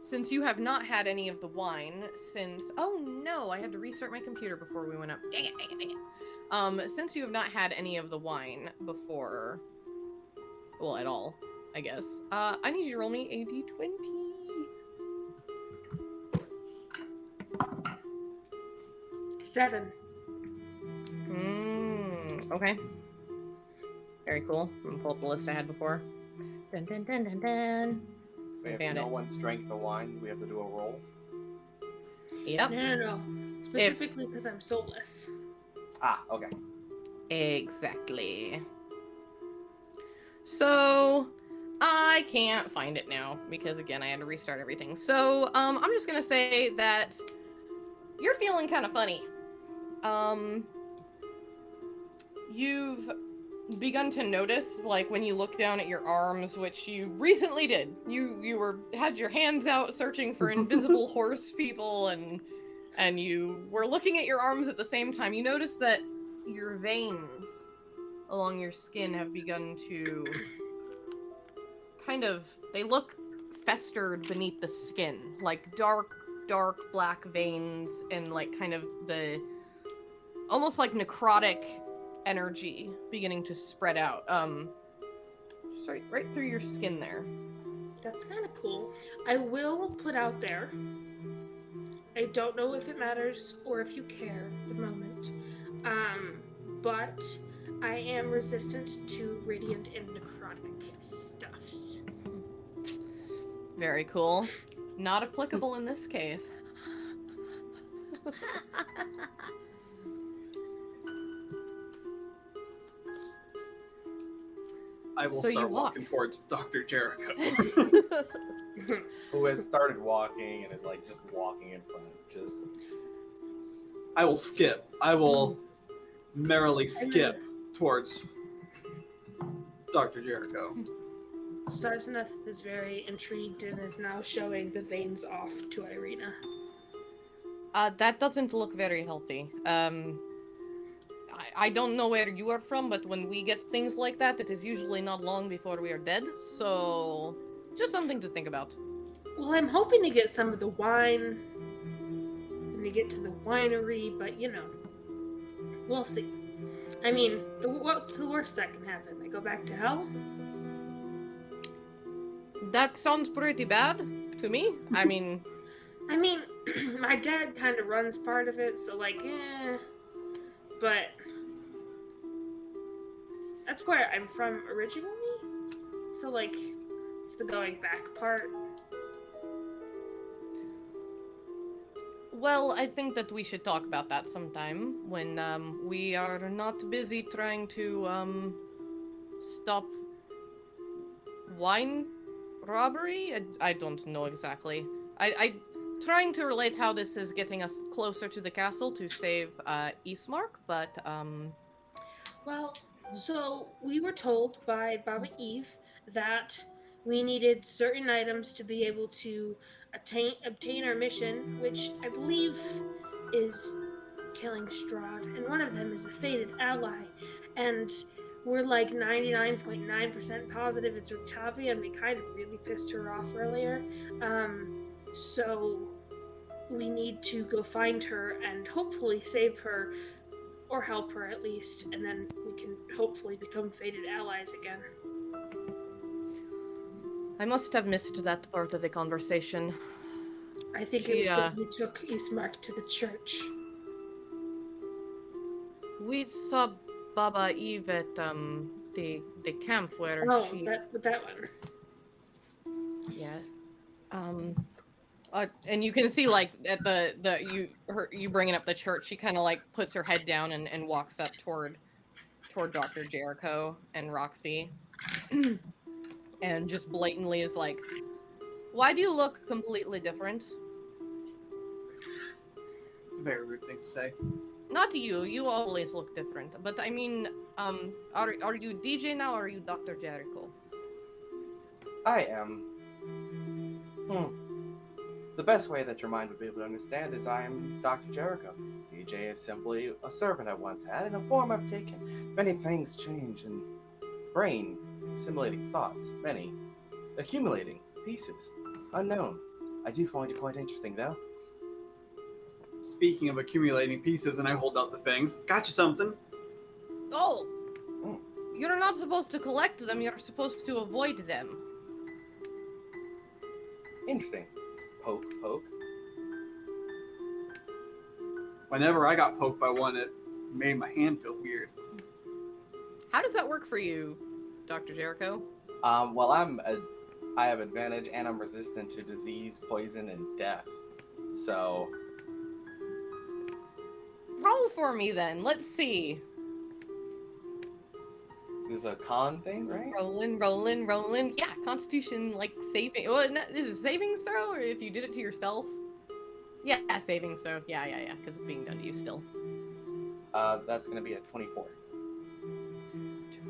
since you have not had any of the wine since... Oh no, I had to restart my computer before we went up. Dang it. Since you have not had any of the wine before... Well, at all, I guess. I need you to roll me a d20. Seven. Okay. Very cool. I'm gonna pull up the list I had before. Dun dun dun dun dun. We have Found no it. one strength the wine. We have to do a roll. Yep. No. Specifically because I'm soulless. Ah, okay. Exactly. So, I can't find it now because again I had to restart everything. So, I'm just gonna say that you're feeling kind of funny. You've begun to notice, like when you look down at your arms, which you recently did. You had your hands out searching for invisible horse people, and you were looking at your arms at the same time. You notice that your veins along your skin have begun to they look festered beneath the skin, like dark black veins and like kind of the almost like necrotic energy beginning to spread out. Just right through your skin there. That's kind of cool. I will put out there. I don't know if it matters or if you care at the moment. But I am resistant to radiant and necrotic stuffs. Very cool. Not applicable in this case. I will So you start walk. walking towards Dr. Jericho. Who has started walking and is like just walking in front. Just I will skip. I will merrily skip towards Dr. Jericho. Sarzaneth is very intrigued and is now showing the veins off to Irina. That doesn't look very healthy. I don't know where you are from, but when we get things like that, it is usually not long before we are dead. So, just something to think about. Well, I'm hoping to get some of the wine when we get to the winery, but we'll see. I mean, what's the worst that can happen? I go back to hell? That sounds pretty bad to me. I mean, my dad kind of runs part of it, so but that's where I'm from originally. So it's the going back part. well, I think that we should talk about that sometime when we are not busy trying to stop wine robbery. I don't know exactly. I trying to relate how this is getting us closer to the castle to save Eastmark, but Well, so we were told by Baba Eve that we needed certain items to be able to obtain our mission, which I believe is killing Strahd, and one of them is the fated ally. And we're like 99.9% positive it's Octavia, and we kind of really pissed her off earlier. So we need to go find her and hopefully save her, or help her at least, and then we can hopefully become fated allies again. I must have missed that part of the conversation. I think it was when you took Eastmark to the church. We saw Baba Eve at the camp where she. that one. Yeah. And you can see like at you bringing up the church, she kind of like puts her head down and walks up toward Dr. Jericho and Roxy, and just blatantly is like, "Why do you look completely different?" It's a very rude thing to say. Not to you. You always look different. But I mean, are you DJ now, or are you Dr. Jericho? I am. The best way that your mind would be able to understand is I am Dr. Jericho. DJ is simply a servant I once had, and a form I've taken. Many things change, and brain assimilating thoughts, many accumulating pieces, unknown. I do find it quite interesting, though. Speaking of accumulating pieces, and I hold out the fangs. Got you something. Oh, you're not supposed to collect them. You're supposed to avoid them. Interesting. Poke, poke. Whenever I got poked by one, it made my hand feel weird. How does that work for you, Dr. Jericho? Well, I have advantage, and I'm resistant to disease, poison, and death. So, Roll for me then. Let's see. this is a con thing, right? Rolling. Yeah, Constitution, like saving. Well, is it saving throw, or if you did it to yourself? Yeah, saving throw. Yeah, because it's being done to you still. That's gonna be a 24.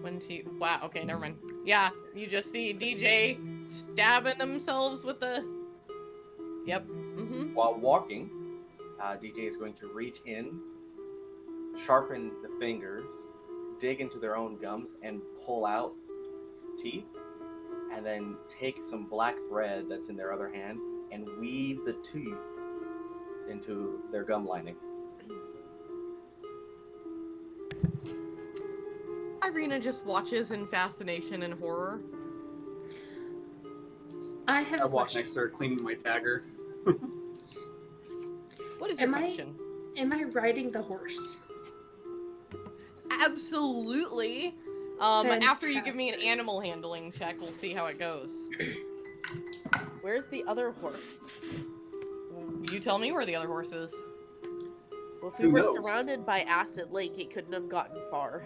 20. Wow. Okay, never mind. Yeah, you just see DJ stabbing themselves with the. Yep. Mm-hmm. While walking, DJ is going to reach in, sharpen the fingers, dig into their own gums, and pull out teeth, and then take some black thread that's in their other hand and weave the tooth into their gum lining. Irina just watches in fascination and horror. I have I a walk question. next to her, cleaning my dagger. What is your question? Am I riding the horse? Absolutely. After you give me an Fantastic. animal handling check, we'll see how it goes. Where's the other horse? You tell me where the other horse is. Well, if we Who were knows? surrounded by Acid Lake, it couldn't have gotten far.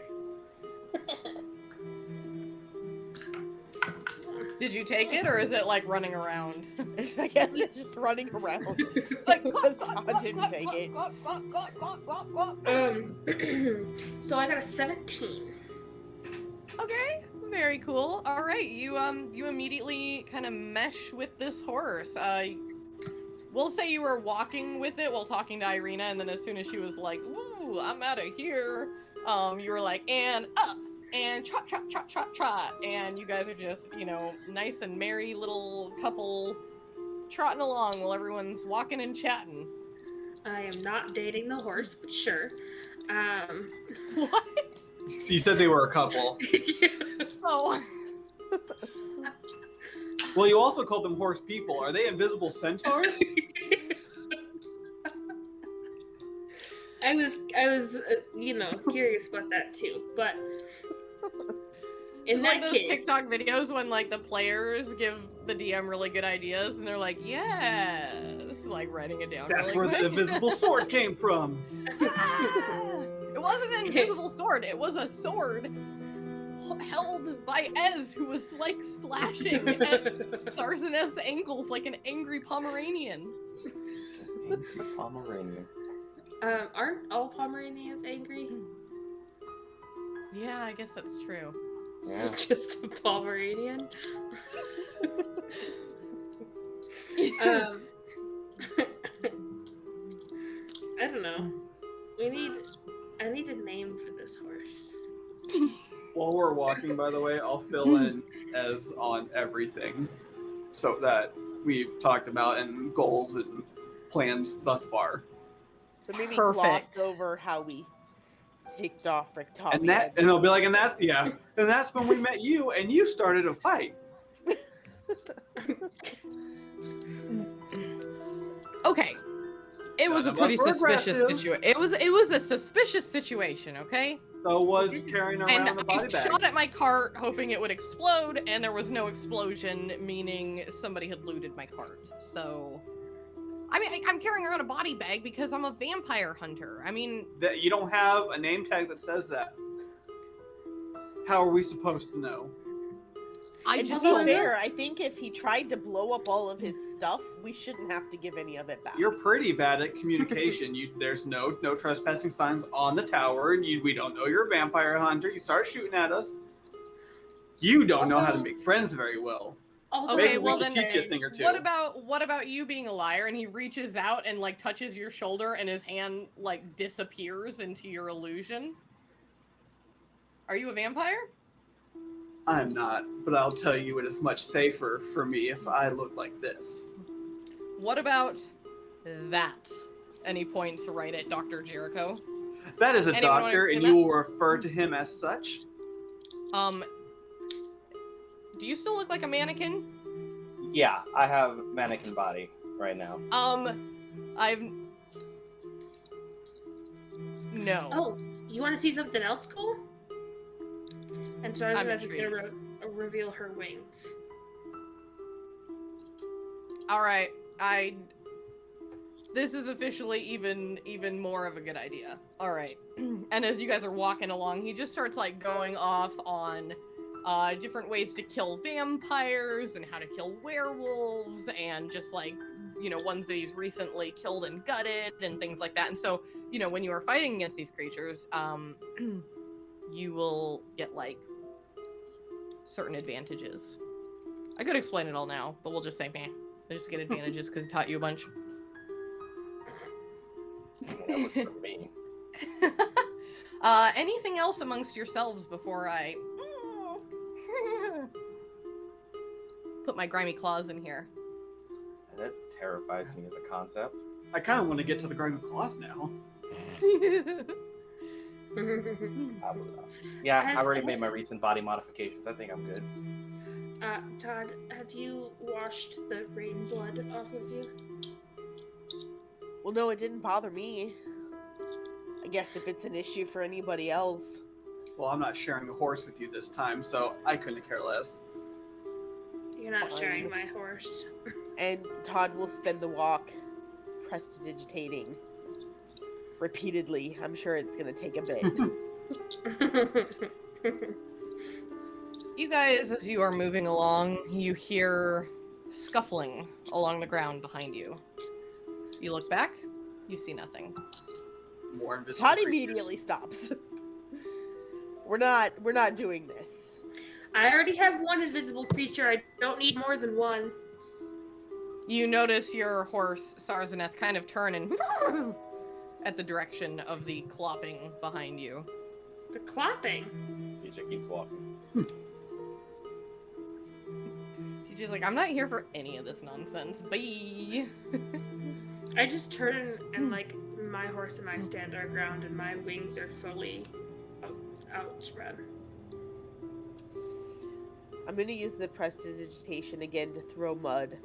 Did you take it, or is it like running around? I guess it's just running around. Like, because Todd didn't take it. So I got a 17. Okay, very cool. All right, you immediately kind of mesh with this horse. we'll say you were walking with it while talking to Irina, and then as soon as she was like, "Ooh, I'm out of here," you were like, "And up, and trot, trot, trot, trot, trot," and you guys are just, nice and merry little couple trotting along while everyone's walking and chatting. I am not dating the horse, but sure. What? So you said they were a couple. Oh. Well, you also called them horse people. Are they invisible centaurs? I was curious about that too, but in It's that like those case, TikTok videos when like the players give the DM really good ideas and they're like, yes, like writing it down. That's really where quick. the invisible sword came from. It wasn't an invisible sword. It was a sword held by Ez, who was like slashing at Sarzeneth's ankles like an angry Pomeranian. Pomeranian. Aren't all Pomeranians angry? Yeah, I guess that's true. Yeah. So just a Pomeranian. I don't know. I need a name for this horse. While we're walking, by the way, I'll fill in as on everything so that we've talked about and goals and plans thus far. But maybe Perfect. glossed over how we ticked off Rictavia. And they'll be like, and that's when we met you and you started a fight. Okay. It was a None of us pretty were suspicious aggressive. situation. It was a suspicious situation, okay? So was carrying around And a I body bag. shot at my cart hoping it would explode, and there was no explosion, meaning somebody had looted my cart. So, I mean, I'm carrying around a body bag because I'm a vampire hunter. I mean, That you don't have a name tag that says that. How are we supposed to know? I And to just be don't know. fair, I think if he tried to blow up all of his stuff, we shouldn't have to give any of it back. You're pretty bad at communication. There's no trespassing signs on the tower, and we don't know you're a vampire hunter. You start shooting at us. You don't know how to make friends very well. Although Okay, Maybe well we can then- teach you a thing or two. What about you being a liar? And he reaches out and like touches your shoulder, and his hand like disappears into your illusion. Are you a vampire? I'm not, but I'll tell you it is much safer for me if I look like this. What about that? And he points right at Dr. Jericho. That is a Anyone wanna doctor, explain and that? you will refer to him as such. Do you still look like a mannequin? Yeah, I have mannequin body right now. No. Oh, you want to see something else cool? And Sarzeneth is going to reveal her wings. All right. This is officially even more of a good idea. All right. And as you guys are walking along, he just starts like going off on different ways to kill vampires and how to kill werewolves and just like, ones that he's recently killed and gutted and things like that. And so, when you are fighting against these creatures, you will get like certain advantages. I could explain it all now, but we'll just say, meh. I just get advantages because he taught you a bunch. That works for me. Anything else amongst yourselves before I put my grimy claws in here? That terrifies me as a concept. I kind of want to get to the grimy claws now. Yeah, I already made my recent body modifications. I think I'm good. Todd, have you washed the rain blood off of you? Well, no, it didn't bother me. I guess if it's an issue for anybody else. Well, I'm not sharing the horse with you this time, so I couldn't care less. You're not Fine. sharing my horse. And Todd will spend the walk prestidigitating repeatedly. I'm sure it's going to take a bit. You guys, as you are moving along, you hear scuffling along the ground behind you. You look back, you see nothing. More invisible Todd creatures. immediately stops. We're not doing this. I already have one invisible creature. I don't need more than one. You notice your horse, Sarzaneth, kind of turn and at the direction of the clopping behind you. The clapping. DJ keeps walking. DJ's like, I'm not here for any of this nonsense. Bye. I just turn and like my horse and I stand our ground and my wings are fully outspread. I'm going to use the prestidigitation again to throw mud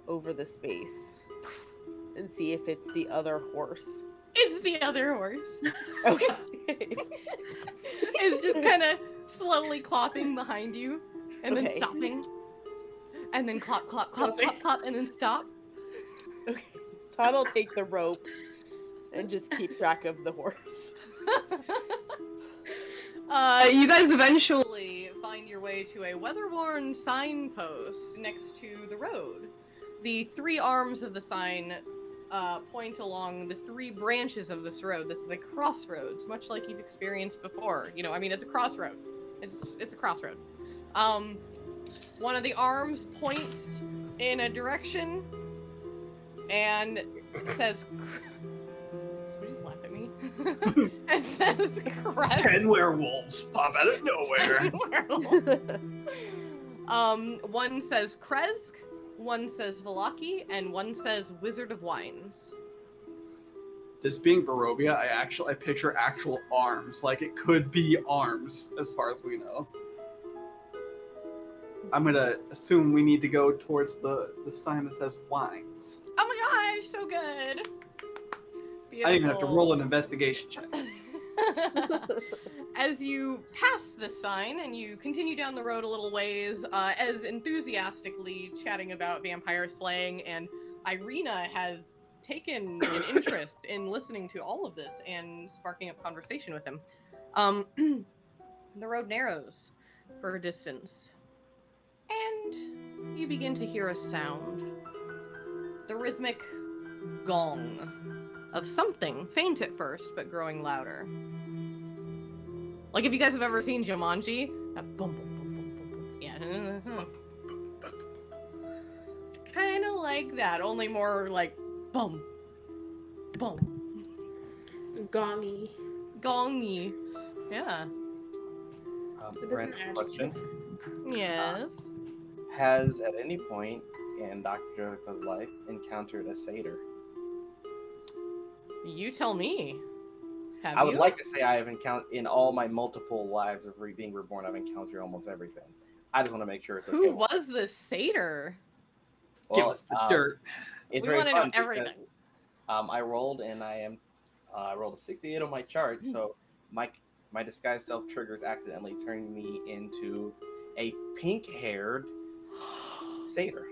over the space and see if it's the other horse. It's the other horse. Okay. It's just kind of slowly clopping behind you and then Okay. stopping. And then clop, clop, clop, clop, clop, and then stop. Okay. Todd will take the rope and just keep track of the horse. You guys eventually find your way to a weather-worn signpost next to the road. The three arms of the sign point along the three branches of this road. This is a crossroads, much like you've experienced before. You know, I mean, it's a crossroad. It's a crossroad. One of the arms points in a direction and says... Somebody just laugh at me. It says crest. 10 werewolves pop out of nowhere. One says Kresk, one says Velaki, and one says Wizard of Wines. This being Barovia, I picture actual arms. Like it could be arms, as far as we know. I'm gonna assume we need to go towards the sign that says wines. Oh my gosh, so good. Beautiful. I even have to roll an investigation check. As you pass this sign and you continue down the road a little ways, as enthusiastically chatting about vampire slaying, and Irina has taken an interest in listening to all of this and sparking up conversation with him. The road narrows for a distance, and you begin to hear a sound. The rhythmic gong of something, faint at first, but growing louder. Like if you guys have ever seen Jumanji, that boom, boom, boom, boom, boom, boom. Yeah. Kind of like that, only more like boom, boom, Gongy. gongy. Yeah. It doesn't Random question. Yes. Has at any point in Dr. Jericho's life encountered a satyr? You tell me. Have I would you? like to say I have encountered, in all my multiple lives of being reborn, I've encountered almost everything. I just want to make sure it's okay. Who was this satyr? Give us the dirt. It's We very wanna know fun because, everything. I rolled and I rolled a 68 on my chart, so my disguise self triggers accidentally turning me into a pink-haired satyr.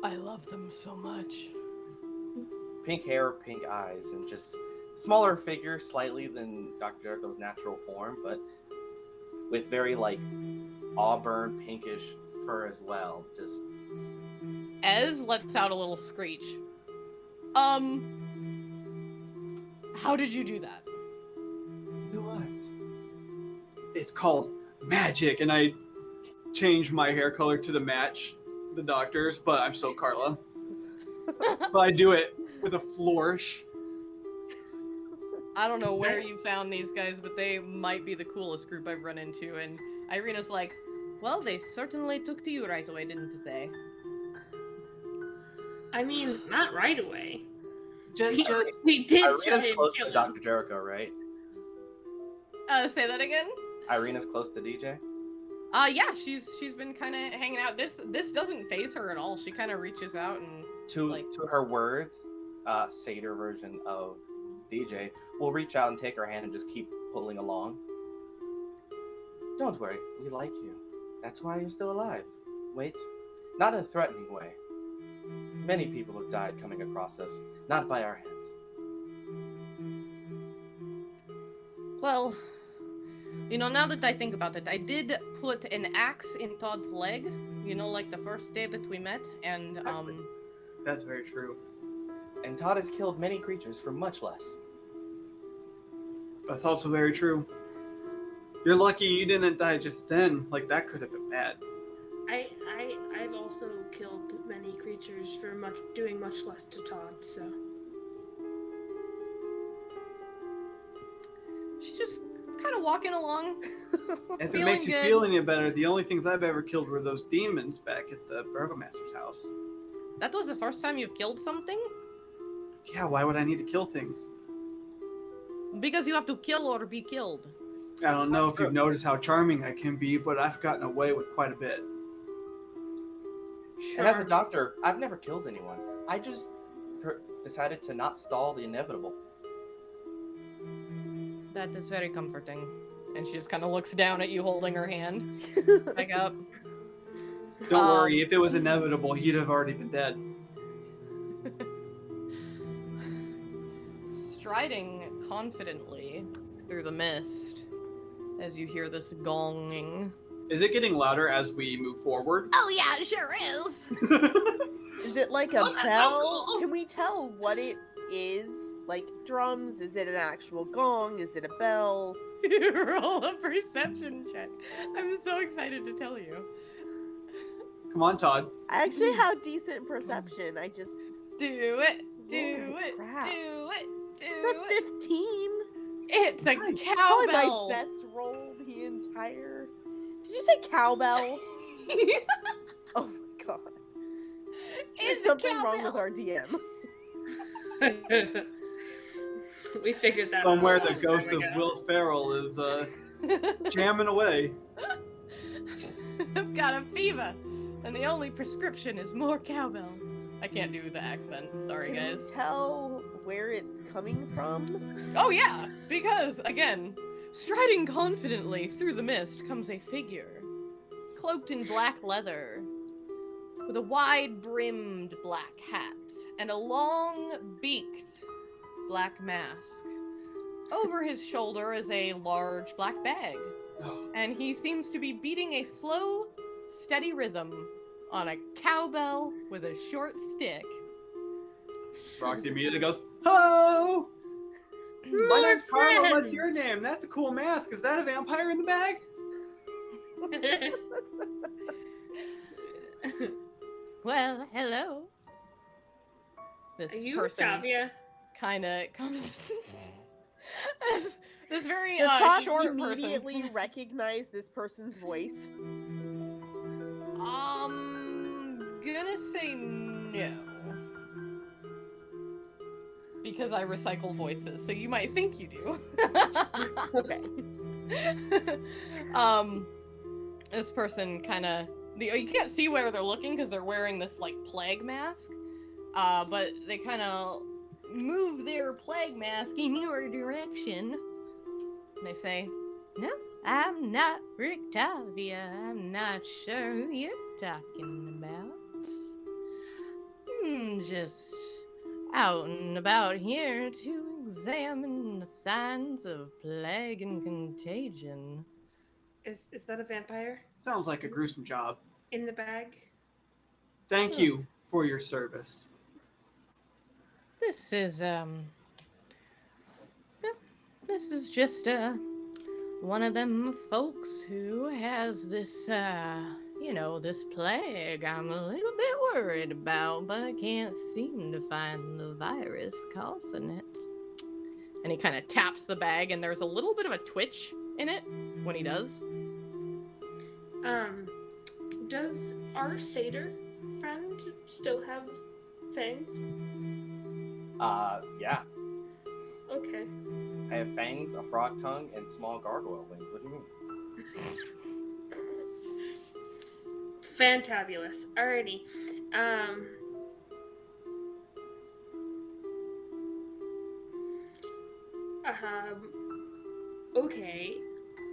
I love them so much. Pink hair, pink eyes, and just smaller figure slightly than Dr. Jericho's natural form, but with very like auburn pinkish fur as well. Just Ez lets out a little screech. How did you do that? do what? It's called magic, and I changed my hair color to match the doctor's, but I'm still Carla. But I do it with a flourish. I don't know where you found these guys, but they might be the coolest group I've run into. And Irina's like, well, they certainly took to you right away, didn't they? I mean, not right away. Just We did try Irina's and close kill to him. Dr. Jericho, right? Say that again? Irina's close to DJ? Yeah, she's been kind of hanging out. This doesn't faze her at all. She kind of reaches out and To her words, satyr version of DJ will reach out and take her hand and just keep pulling along. Don't worry, we like you. That's why you're still alive. Wait, not in a threatening way. Many people have died coming across us, not by our hands. well, you know, now that I think about it, I did put an axe in Todd's leg. You know, like the first day that we met, and That's very true. And Todd has killed many creatures for much less. That's also very true. You're lucky you didn't die just then. Like, that could have been bad. I've also killed many creatures for doing much less to Todd, so. She's just kind of walking along. If it Feeling makes you good. feel any better, the only things I've ever killed were those demons back at the Burgomaster's house. That was the first time you've killed something? Yeah, why would I need to kill things? Because you have to kill or be killed. I don't know if you've noticed how charming I can be, but I've gotten away with quite a bit. And as a doctor, I've never killed anyone. I just decided to not stall the inevitable. That is very comforting. And she just kind of looks down at you holding her hand. Back up. Don't worry, if it was inevitable, you'd have already been dead. Striding confidently through the mist as you hear this gonging. Is it getting louder as we move forward? Oh yeah, it sure is. Is it like a Oh, that's so bell? cool. Can we tell what it is? Like drums? Is it an actual gong? Is it a bell? Roll a perception check. I'm so excited to tell you. Come on, Todd. I actually have decent perception. I just Do it. Do Holy it. crap. Do it. Do it's a it. 15. It's a Probably cowbell. my best roll the entire. Did you say cowbell? Oh my god. There's It's a something wrong cowbell. with our DM. We figured that Somewhere out. the ghost of Will Ferrell is jamming away. I've got a fever, and the only prescription is more cowbell. I can't do the accent. Sorry, Can guys. you tell where it's coming from? Oh yeah, because again, striding confidently through the mist comes a figure, cloaked in black leather, with a wide-brimmed black hat and a long-beaked black mask. Over his shoulder is a large black bag, and he seems to be beating a slow, steady rhythm on a cowbell with a short stick. Roxy immediately goes, "Ho! My name's Carlo. What's friends." your name? That's a cool mask. Is that a vampire in the bag?" Well, hello. This Are you person Octavia? kind of comes. this very Does Todd short immediately person. recognize this person's voice? Gonna say no. Because I recycle voices, so you might think you do. Okay. This person kind of, you can't see where they're looking because they're wearing this like plague mask. But they kind of move their plague mask in your direction. And they say, "No, I'm not Rictavia. I'm not sure who you're talking about. Just out and about here to examine the signs of plague and contagion." Is that a vampire Sounds like a gruesome job. in the bag? Thank you for your service. This is this is just one of them folks who has this this plague I'm a little bit worried about, but can't seem to find the virus causing it. And he kind of taps the bag, and there's a little bit of a twitch in it when he does. Does our satyr friend still have fangs? Yeah. Okay. I have fangs, a frog tongue, and small gargoyle wings. What do you mean? Fantabulous. Alrighty. Okay.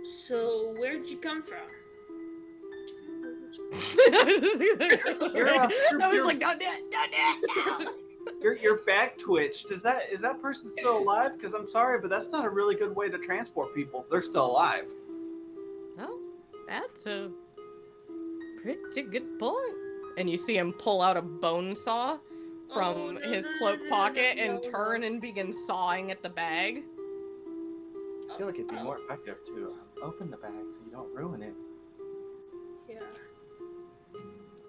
So where'd you come from? I was like, "Don't do it, no." Your back twitched. Is that person still alive? Because I'm sorry, but that's not a really good way to transport people. They're still alive. Oh, that's a pretty good point. And you see him pull out a bone saw from his cloak pocket and turn and begin sawing at the bag. I feel like it'd be more effective to open the bag so you don't ruin it. Yeah.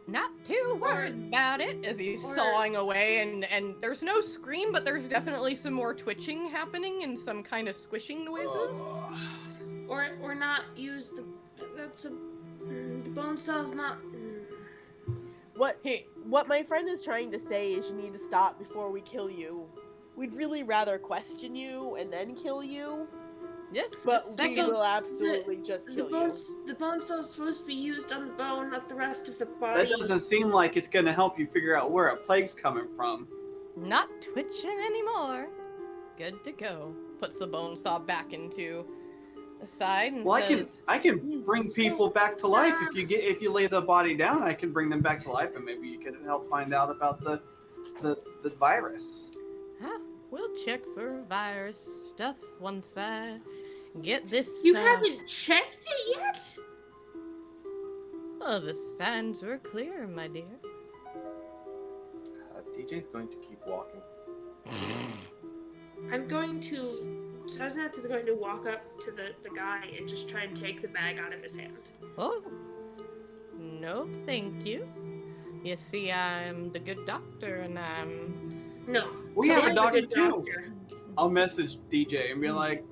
Not too worried about it, as he's sawing away, and there's no scream, but there's definitely some more twitching happening and some kind of squishing noises. Or not use the bone saw's not. What my friend is trying to say is you need to stop before we kill you. We'd really rather question you and then kill you. Yes, But just we saying. will absolutely just kill you. The bone saw's supposed to be used on the bone, not the rest of the body. That doesn't seem like it's going to help you figure out where a plague's coming from. Not twitching anymore. Good to go. Puts the bone saw back into the side and Well, says, I can bring people back to life if you lay the body down. I can bring them back to life, and maybe you can help find out about the virus. Huh? We'll check for virus stuff once I get this. You haven't checked it yet? Oh, the signs were clear, my dear. DJ's going to keep walking. Sazneth is going to walk up to the guy and just try and take the bag out of his hand. Oh, no, thank you. You see, I'm the good doctor, and I'm... No. We have I'm a the doctor good too. doctor. I'll message DJ and be like,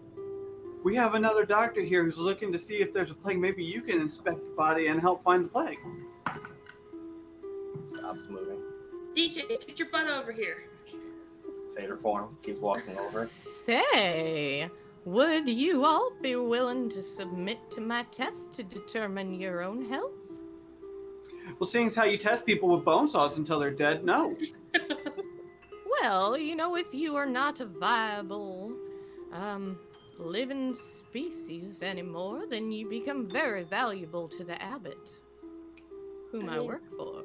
we have another doctor here who's looking to see if there's a plague. Maybe you can inspect the body and help find the plague. Stops moving. DJ, get your butt over here. Satyr form. Keeps walking over. Say, would you all be willing to submit to my test to determine your own health? Well, seeing as how you test people with bone saws until they're dead, no. Well, you know, if you are not a viable, living species anymore, then you become very valuable to the abbot, whom I work for.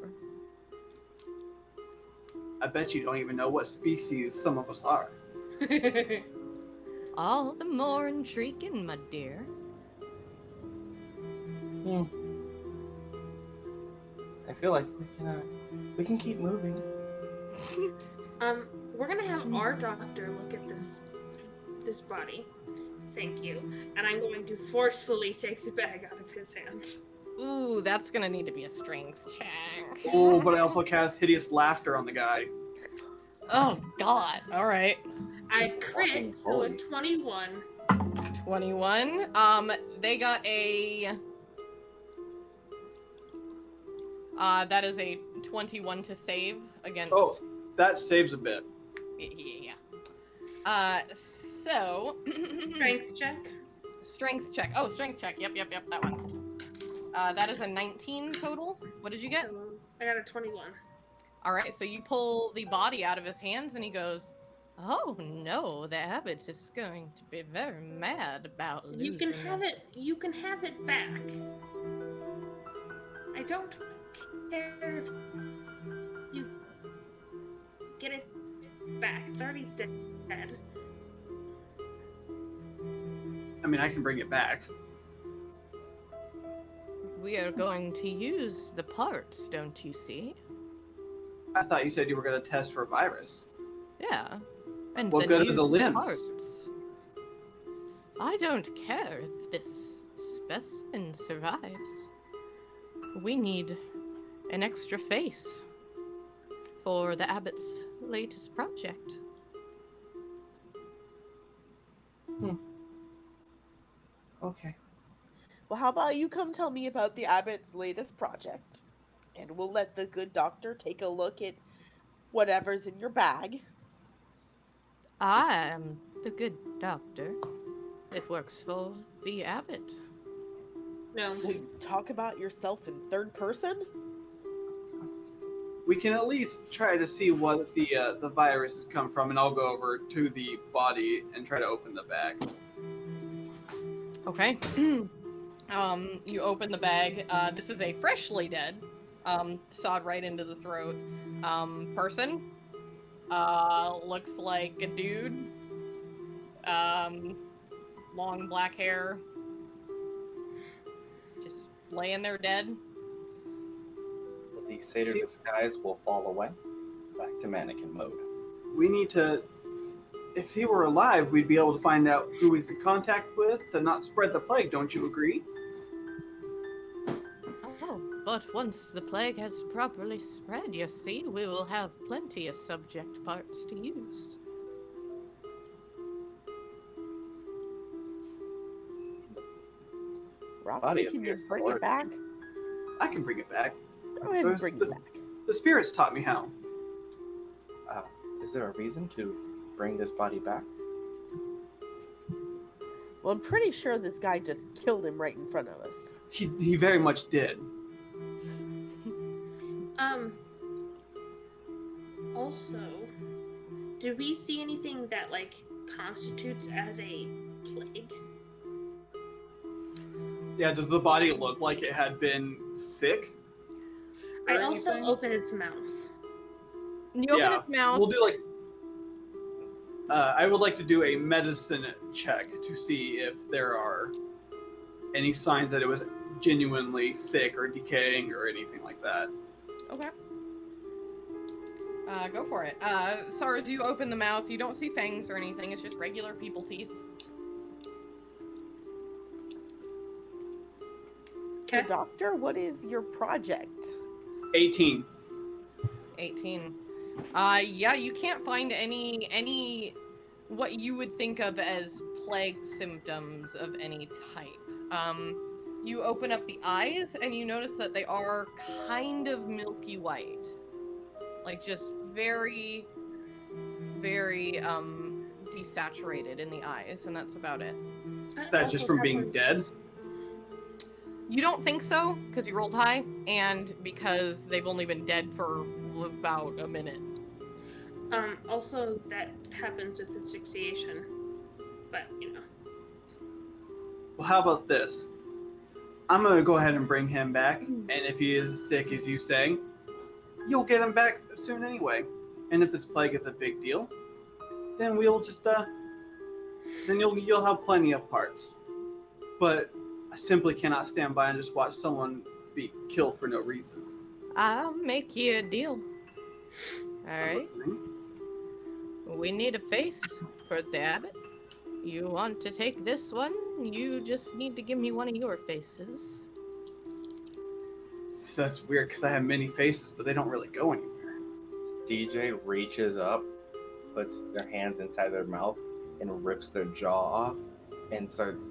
I bet you don't even know what species some of us are. All the more intriguing, my dear. I feel like we can keep moving. We're gonna have our doctor look at this body. Thank you. And I'm going to forcefully take the bag out of his hand. Ooh, that's gonna need to be a strength check. Oh, but I also cast hideous laughter on the guy. Oh God! All right. I crit, so a 21. 21. They got a. That is a 21 to save against. Oh, that saves a bit. Yeah. So. Strength check. Strength check. Oh, strength check. Yep. That one. That is a 19 total. What did you get? So, I got a 21. All right. So you pull the body out of his hands, and he goes, "Oh no, the abbot is going to be very mad about losing You can have it. You can have it back. I don't care if you get it back. It's already dead. I mean, I can bring it back. We are going to use the parts, don't you see?" I thought you said you were going to test for a virus. Yeah. And What then good are use the limbs? parts. I don't care if this specimen survives. We need an extra face for the abbot's latest project. Okay. Well, how about you come tell me about the abbot's latest project? And we'll let the good doctor take a look at whatever's in your bag. I am the good doctor. It works for the abbot. No. So you talk about yourself in third person? We can at least try to see what the virus has come from, and I'll go over to the body and try to open the bag. Okay. You open the bag. This is a freshly dead, sawed right into the throat, person. Looks like a dude. Long black hair. Just laying there dead. The satyr disguise will fall away. Back to mannequin mode. We need to, if he were alive, we'd be able to find out who he's in contact with to not spread the plague. Don't you agree? Oh, but once the plague has properly spread, you see, we will have plenty of subject parts to use. Roxy, Body can you appears bring large. it back? I can bring it back. Go ahead and There's bring it this- back. The spirits taught me how. Is there a reason to bring this body back? Well, I'm pretty sure this guy just killed him right in front of us. He very much did. Also, do we see anything that like constitutes as a plague? Yeah, does the body look like it had been sick? I or also anything? open its mouth. You open Yeah, its mouth. We'll do like. I would like to do a medicine check to see if there are any signs that it was genuinely sick or decaying or anything like that. Okay. Go for it. Sars, you open the mouth. You don't see fangs or anything. It's just regular people teeth. So, Okay. Doctor, what is your project? 18. 18. Yeah, you can't find any what you would think of as plague symptoms of any type. You open up the eyes and you notice that they are kind of milky white. Like just very, very desaturated in the eyes, and that's about it. Is that just from being dead? You don't think so, because you rolled high, and because they've only been dead for about a minute. Also, that happens with asphyxiation, but you know. Well, how about this? I'm gonna go ahead and bring him back, and if he is as sick as you say, you'll get him back soon anyway. And if this plague is a big deal, then we'll just then you'll have plenty of parts. But I simply cannot stand by and just watch someone be killed for no reason. I'll make you a deal. Alright. We need a face for the abbot. You want to take this one? You just need to give me one of your faces. So that's weird because I have many faces, but they don't really go anywhere. DJ reaches up, puts their hands inside their mouth, and rips their jaw off, and starts.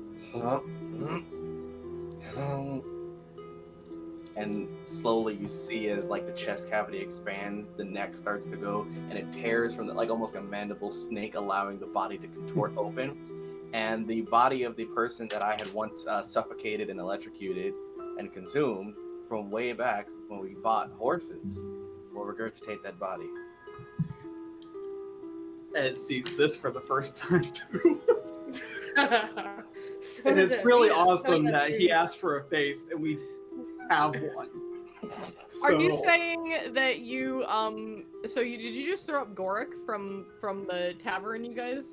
And slowly you see as like the chest cavity expands, the neck starts to go, and it tears from like almost a mandible snake, allowing the body to contort open. And the body of the person that I had once suffocated and electrocuted and consumed from way back when we bought horses will regurgitate that body. Ed sees this for the first time too. So And is it's it really Rita awesome telling us that he to- asked for a face and we have one. Are you So- saying that you did you just throw up Goric from the tavern you guys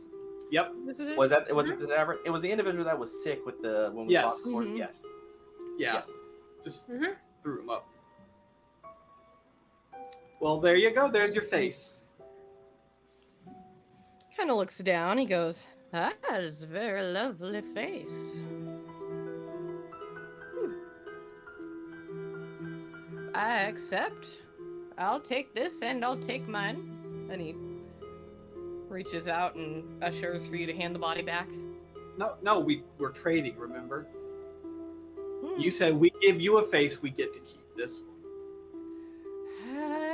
Yep. visited? Was it the average? It was the individual that was sick with the when we Yes. bought the horse. Mhm. Yes. Yeah. Yes. Just Mhm. threw him up. Well, there you go. There's your face. Kind of looks down. He goes, "That is a very lovely face." I accept. I'll take this and I'll take mine. And he reaches out and ushers for you to hand the body back. No, we're trading, remember? Hmm. You said we give you a face, we get to keep this one.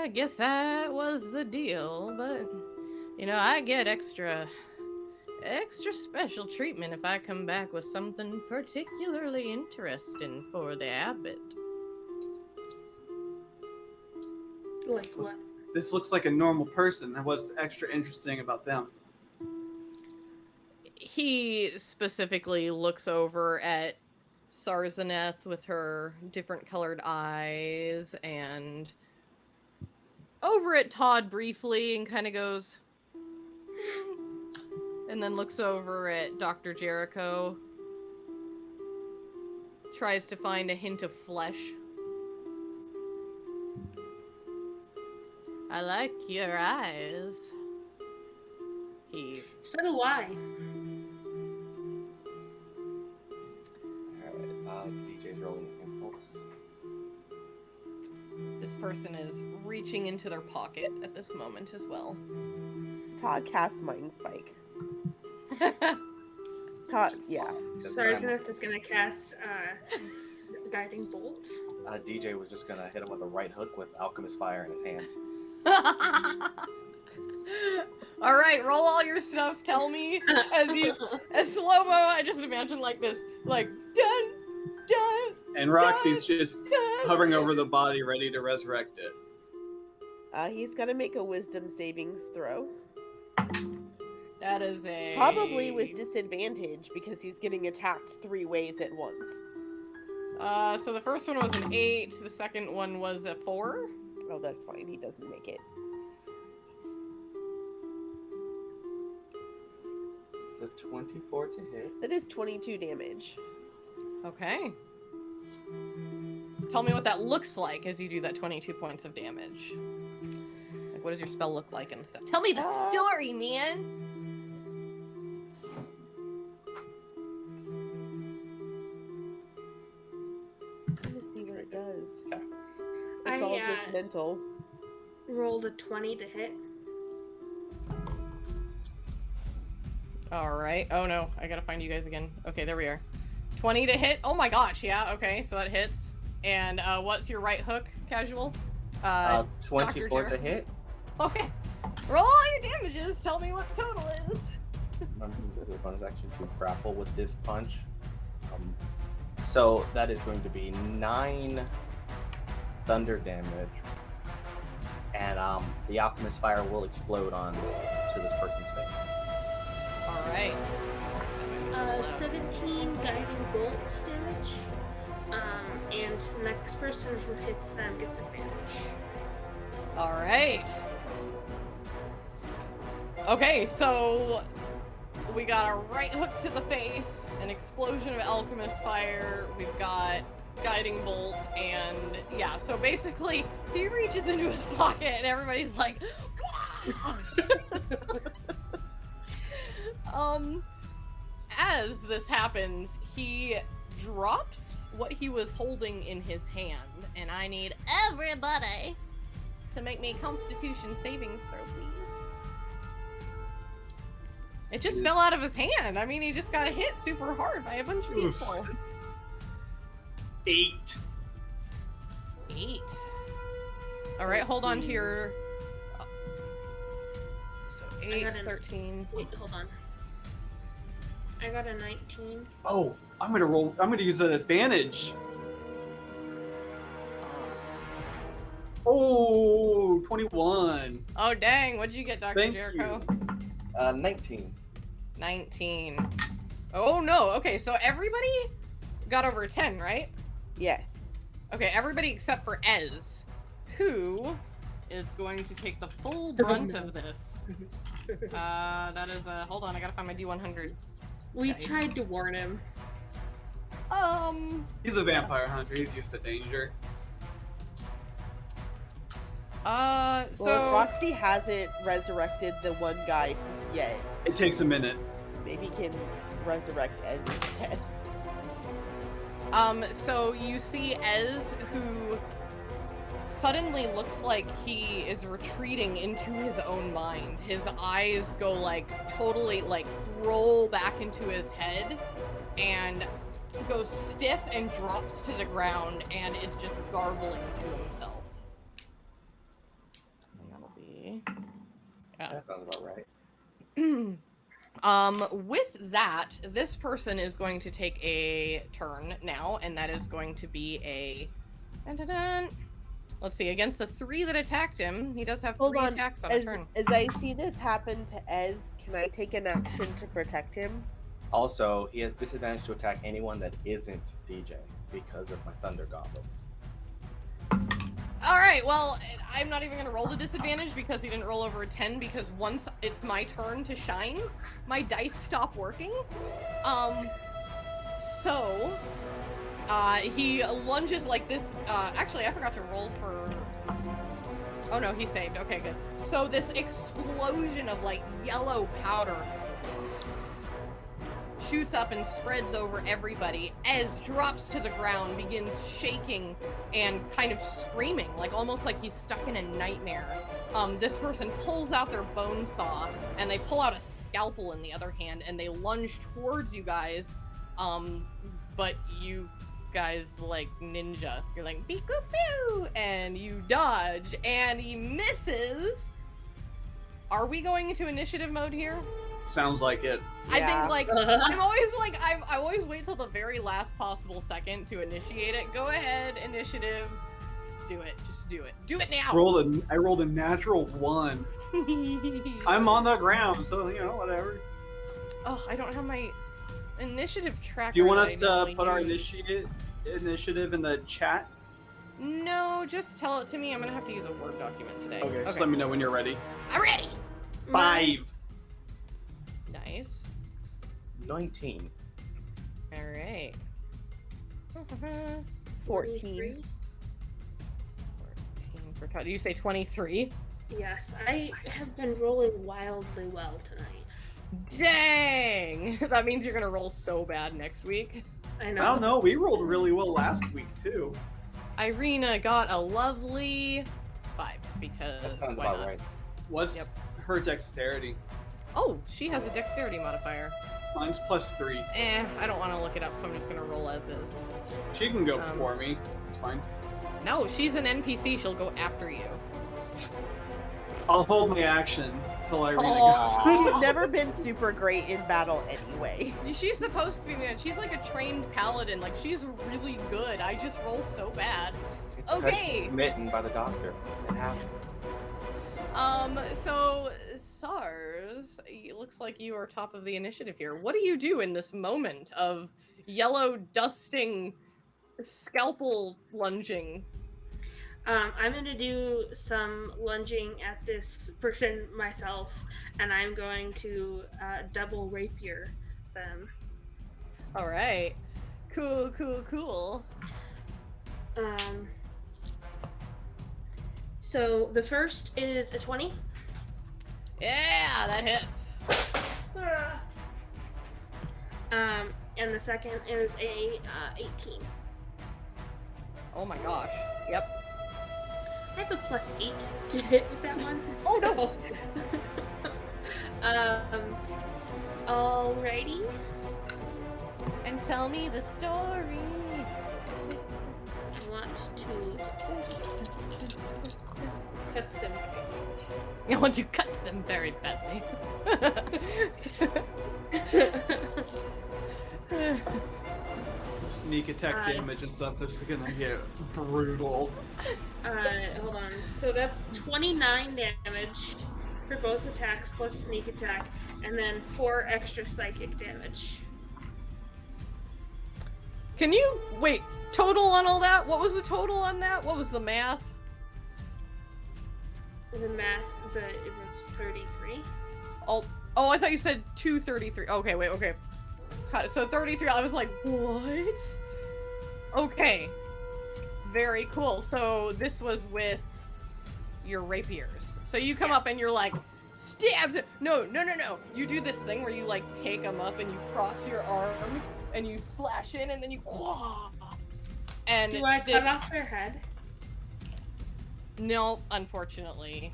I guess that was the deal, but I get extra special treatment if I come back with something particularly interesting for the abbot. Like what? This looks like a normal person, and what's extra interesting about them? He specifically looks over at Sarzaneth with her different colored eyes and over at Todd briefly and kind of goes and then looks over at Dr. Jericho, tries to find a hint of flesh. I like your eyes. He So do I. Alright, DJ's rolling impulse. person is reaching into their pocket at this moment as well. Todd casts Mind Spike. Todd, yeah. Sarzaneth is gonna cast Guiding Bolt. DJ was just gonna hit him with a right hook with Alchemist Fire in his hand. All right, roll all your stuff. Tell me as slow mo. I just imagine like this, like dun dun. And Roxy's just hovering over the body, ready to resurrect it. He's gonna make a Wisdom savings throw. That is a Probably with disadvantage because he's getting attacked 3 ways at once. So the first one was an 8. The second one was a 4. Oh, that's fine. He doesn't make it. It's a 24 to hit. That is 22 damage. Okay. Tell me what that looks like as you do that 22 points of damage. Like, what does your spell look like and stuff? Tell me the story, man! I'm gonna see what it does. Okay. It's all just mental. Rolled a 20 to hit. Alright. Oh no, I gotta find you guys again. Okay, there we are. 20 to hit. Oh my gosh, yeah, okay, so that hits. And what's your right hook, Casual? 24 to hit. Okay. Roll all your damages. Tell me what the total is. I'm going to use a bonus action to grapple with this punch. So that is going to be 9 thunder damage. And the Alchemist Fire will explode on to this person's face. Alright. 17 guiding bolt damage. And the next person who hits them gets advantage. Alright. Okay, so we got a right hook to the face, an explosion of Alchemist Fire, we've got Guiding Bolt, and yeah, so basically he reaches into his pocket and everybody's like, as this happens, he drops what he was holding in his hand, and I need everybody to make me a Constitution savings throw, please. It just fell out of his hand. I mean, he just got hit super hard by a bunch of people. 8. 8. Alright, hold on to your... So 8, 13... Wait, hold on. I got a 19. Oh, I'm gonna use an advantage. Oh, 21. Oh, dang. What'd you get, Dr. Thank Jericho? 19. 19. Oh, no. Okay, so everybody got over 10, right? Yes. Okay, everybody except for Ez, who is going to take the full brunt of this. That is a... Hold on, I gotta find my D100. We Okay. tried to warn him. He's a vampire hunter. He's used to danger. So... Well, Roxy hasn't resurrected the one guy yet. It takes a minute. Maybe he can resurrect Ez instead. So you see Ez, who suddenly looks like he is retreating into his own mind. His eyes go like totally like roll back into his head and goes stiff and drops to the ground and is just gargling to himself. That'll be... Yeah. That sounds about right. With that, this person is going to take a turn now, and that is going to be a... Dun-dun-dun. Let's see, against the 3 that attacked him, he does have 3 attacks on a turn. As I see this happen to Ez, can I take an action to protect him? Also, he has disadvantage to attack anyone that isn't DJ because of my Thunder Goblins. Alright, well, I'm not even going to roll the disadvantage because he didn't roll over a 10, because once it's my turn to shine, my dice stop working. So, he lunges like this. Actually, I forgot to roll for... Oh no, he saved. Okay, good. So this explosion of like yellow powder shoots up and spreads over everybody. Ez drops to the ground, begins shaking and kind of screaming, like almost like he's stuck in a nightmare. This person pulls out their bone saw, and they pull out a scalpel in the other hand, and they lunge towards you guys. But you guys like ninja. You're like, peekaboo, and you dodge, and he misses. Are we going into initiative mode here? Sounds like it. I Yeah. think, like, I'm always like, I always wait till the very last possible second to initiate it. Go ahead, initiative. Do it. Just do it. Do it now. I rolled a natural 1. I'm on the ground, so whatever. Oh, I don't have my initiative tracker. Do you want that us I to normally put our use. initiative in the chat? No, just tell it to me. I'm gonna have to use a Word document today. Okay, just let me know when you're ready. I'm ready. 5. Nice. 19. All right. 14. 14 for Todd. Do you say 23? Yes, I have been rolling wildly well tonight. Dang! That means you're gonna roll so bad next week. I I know. don't know. We rolled really well last week too. Irina got a lovely 5 because That sounds why about not? right. What's Yep. her dexterity? Oh, she has a dexterity modifier. Mine's +3. I don't want to look it up, so I'm just gonna roll as is. She can go before me. It's fine. No, she's an NPC. She'll go after you. I'll hold my action till Irina Aw. goes. She's never been super great in battle anyway. She's supposed to be, man. She's like a trained paladin. Like, she's really good. I just roll so bad. It's 'cause Okay. she's smitten by the doctor. It happens. So, SARS, it looks like you are top of the initiative here. What do you do in this moment of yellow dusting, scalpel lunging? I'm gonna do some lunging at this person myself, and I'm going to double rapier them. All right. Cool, cool, cool. So the first is a 20. Yeah, that hits. And the second is a 18. Oh my gosh. Yep. I have a +8 to hit with that one. Oh, no. Alrighty. And tell me the story. I want to cut them. I want to cut them very badly. Sneak attack damage and stuff. This is gonna get brutal. Hold on. So that's 29 damage for both attacks plus sneak attack, and then 4 extra psychic damage. Can you wait? Total on all that? What was the total on that? What was the math? The math, it was 33. Oh, I thought you said 233. Okay, wait, okay. Got it. So 33. I was like, what? Okay. Very cool. So this was with your rapiers. So you come up and you're like, stabs it. No. You do this thing where you like take them up and you cross your arms and you slash in and then you and Do I cut off their head? No, unfortunately.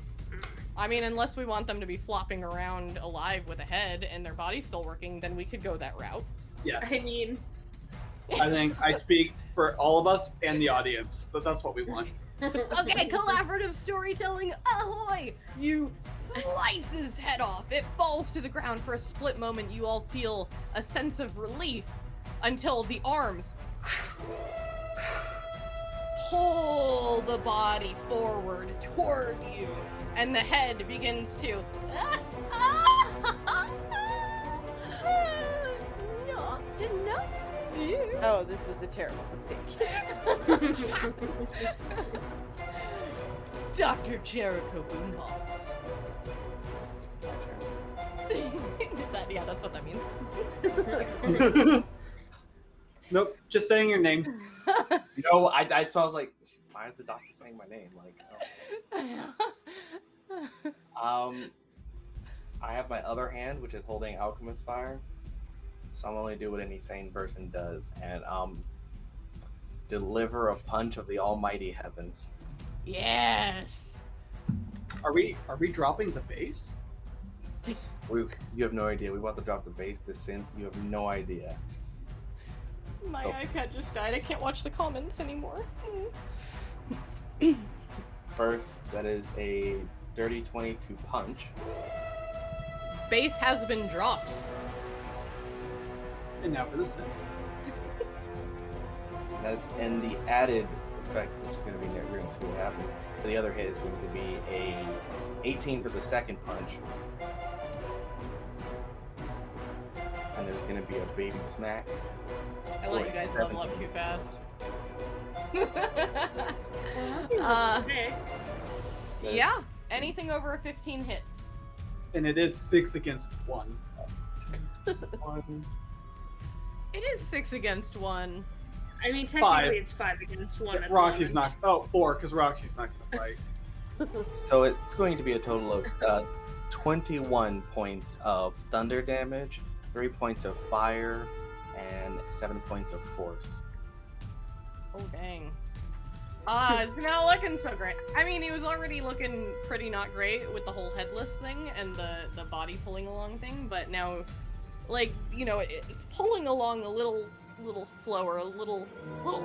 I mean, unless we want them to be flopping around alive with a head and their body's still working, then we could go that route. Yes. I mean, I think I speak for all of us and the audience, but that's what we want. Okay, collaborative storytelling, ahoy! You slice his head off. It falls to the ground. For a split moment, you all feel a sense of relief until the arms pull the body forward toward you, and the head begins to not enough. Oh, this was a terrible mistake. Dr. Jericho Boomballs. Yeah, that's what that means. Nope, just saying your name. So I was like, why is the doctor saying my name? Like, I have my other hand, which is holding Alchemist Fire, So I'm only do what any sane person does, and deliver a punch of the almighty heavens. Yes. Are we dropping the base? You have no idea. We want to drop the base, the synth. You have no idea. My So- iPad just died. I can't watch the comments anymore. First, that is a dirty 22 punch. Base has been dropped. And now for the synth. And the added effect, which is going to be, we're going to see what happens. For the other hit is going to be a 18 for the second punch. And there's going to be a baby smack. I let you guys level up 17. too fast. Six. Yeah, anything over a 15 hits. And it is 6 against 1. It is 6 against 1. I mean, technically Five. it's 5 against 1 at the Roxy's moment. not. 4, because Roxy's not going to fight. So it's going to be a total of 21 points of thunder damage, 3 points of fire, and 7 points of force. Oh, dang. It's not looking so great. I mean, he was already looking pretty not great with the whole headless thing and the body pulling along thing, but now, like, you know, it's pulling along a little slower, a little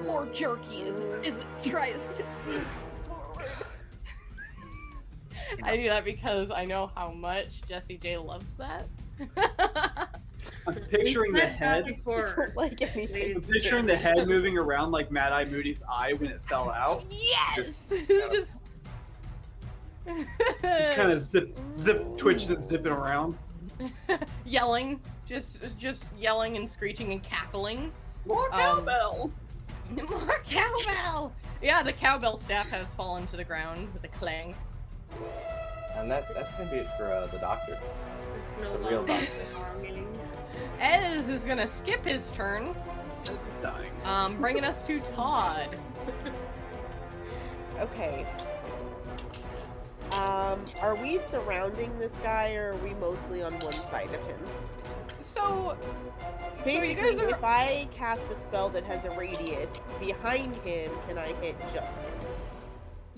more jerky as it tries to move forward. I do that because I know how much Jessie J loves that. I'm picturing We the said that head. before. Like anything. I'm picturing the head moving around like Mad Eye Moody's eye when it fell out. Yes! Just Just kind of zip, twitching and zipping around. yelling, just yelling and screeching and cackling. More cowbell! More cowbell! Yeah, the cowbell staff has fallen to the ground with a clang. And that's going to be it for the doctor. It's no The real longer doctor. belonging. Ez is gonna skip his turn, It's dying. bringing us to Todd. Okay. Are we surrounding this guy, or are we mostly on one side of him? So you Basically, guys are. if I cast a spell that has a radius behind him, can I hit just him?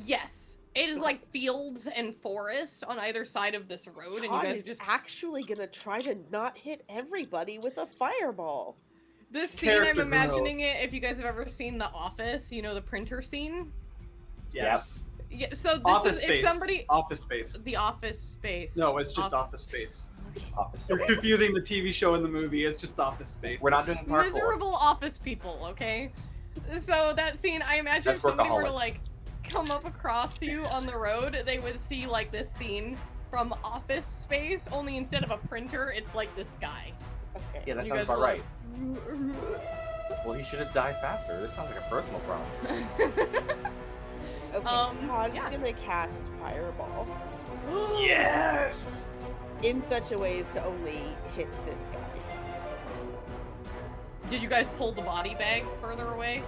Yes. It is like fields and forest on either side of this road, and you Todd guys is just actually gonna try to not hit everybody with a fireball. this scene. I'm Character imagining it. If you guys have ever seen The Office, you know the printer scene. Yes. Yeah. So this Office is space. if somebody. Office space. The Office space. No, it's just Office Space. Office. You're confusing the TV show and the movie. It's just Office Space. We're not doing parkour. Miserable office people. Okay. So that scene, I imagine That's if somebody were to workaholics. like come up across you on the road, they would see like this scene from Office Space. Only instead of a printer, it's like this guy. Okay. Yeah, that You sounds guys about were right. Well, he should have died faster. This sounds like a personal problem. Okay. Todd's yeah. gonna cast fireball Yes. in such a way as to only hit this guy. Did you guys pull the body bag further away?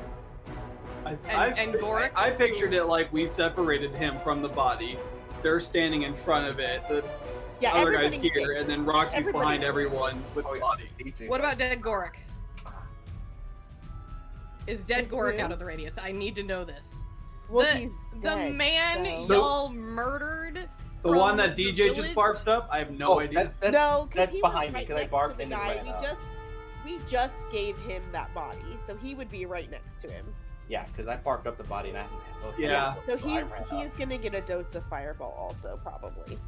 And Goric? I pictured it like we separated him from the body. They're standing in front of it. The Yeah, other guy's everybody's here, safe. and then Roxy's Everybody's behind safe. everyone with the body. What about Dead Goric? Is Dead Goric Yeah. out of the radius? I need to know this. Well, the he's the dead, man so- y'all murdered. The from one that the DJ just village? barfed up? I have no idea. That's, No, because that's he behind was me, right 'cause I next barked to the and he guy. ran up. We just gave him that body, so he would be right next to him. Yeah, because I barked up the body and I. Yeah. So I he's ran up. gonna get a dose of fireball also probably.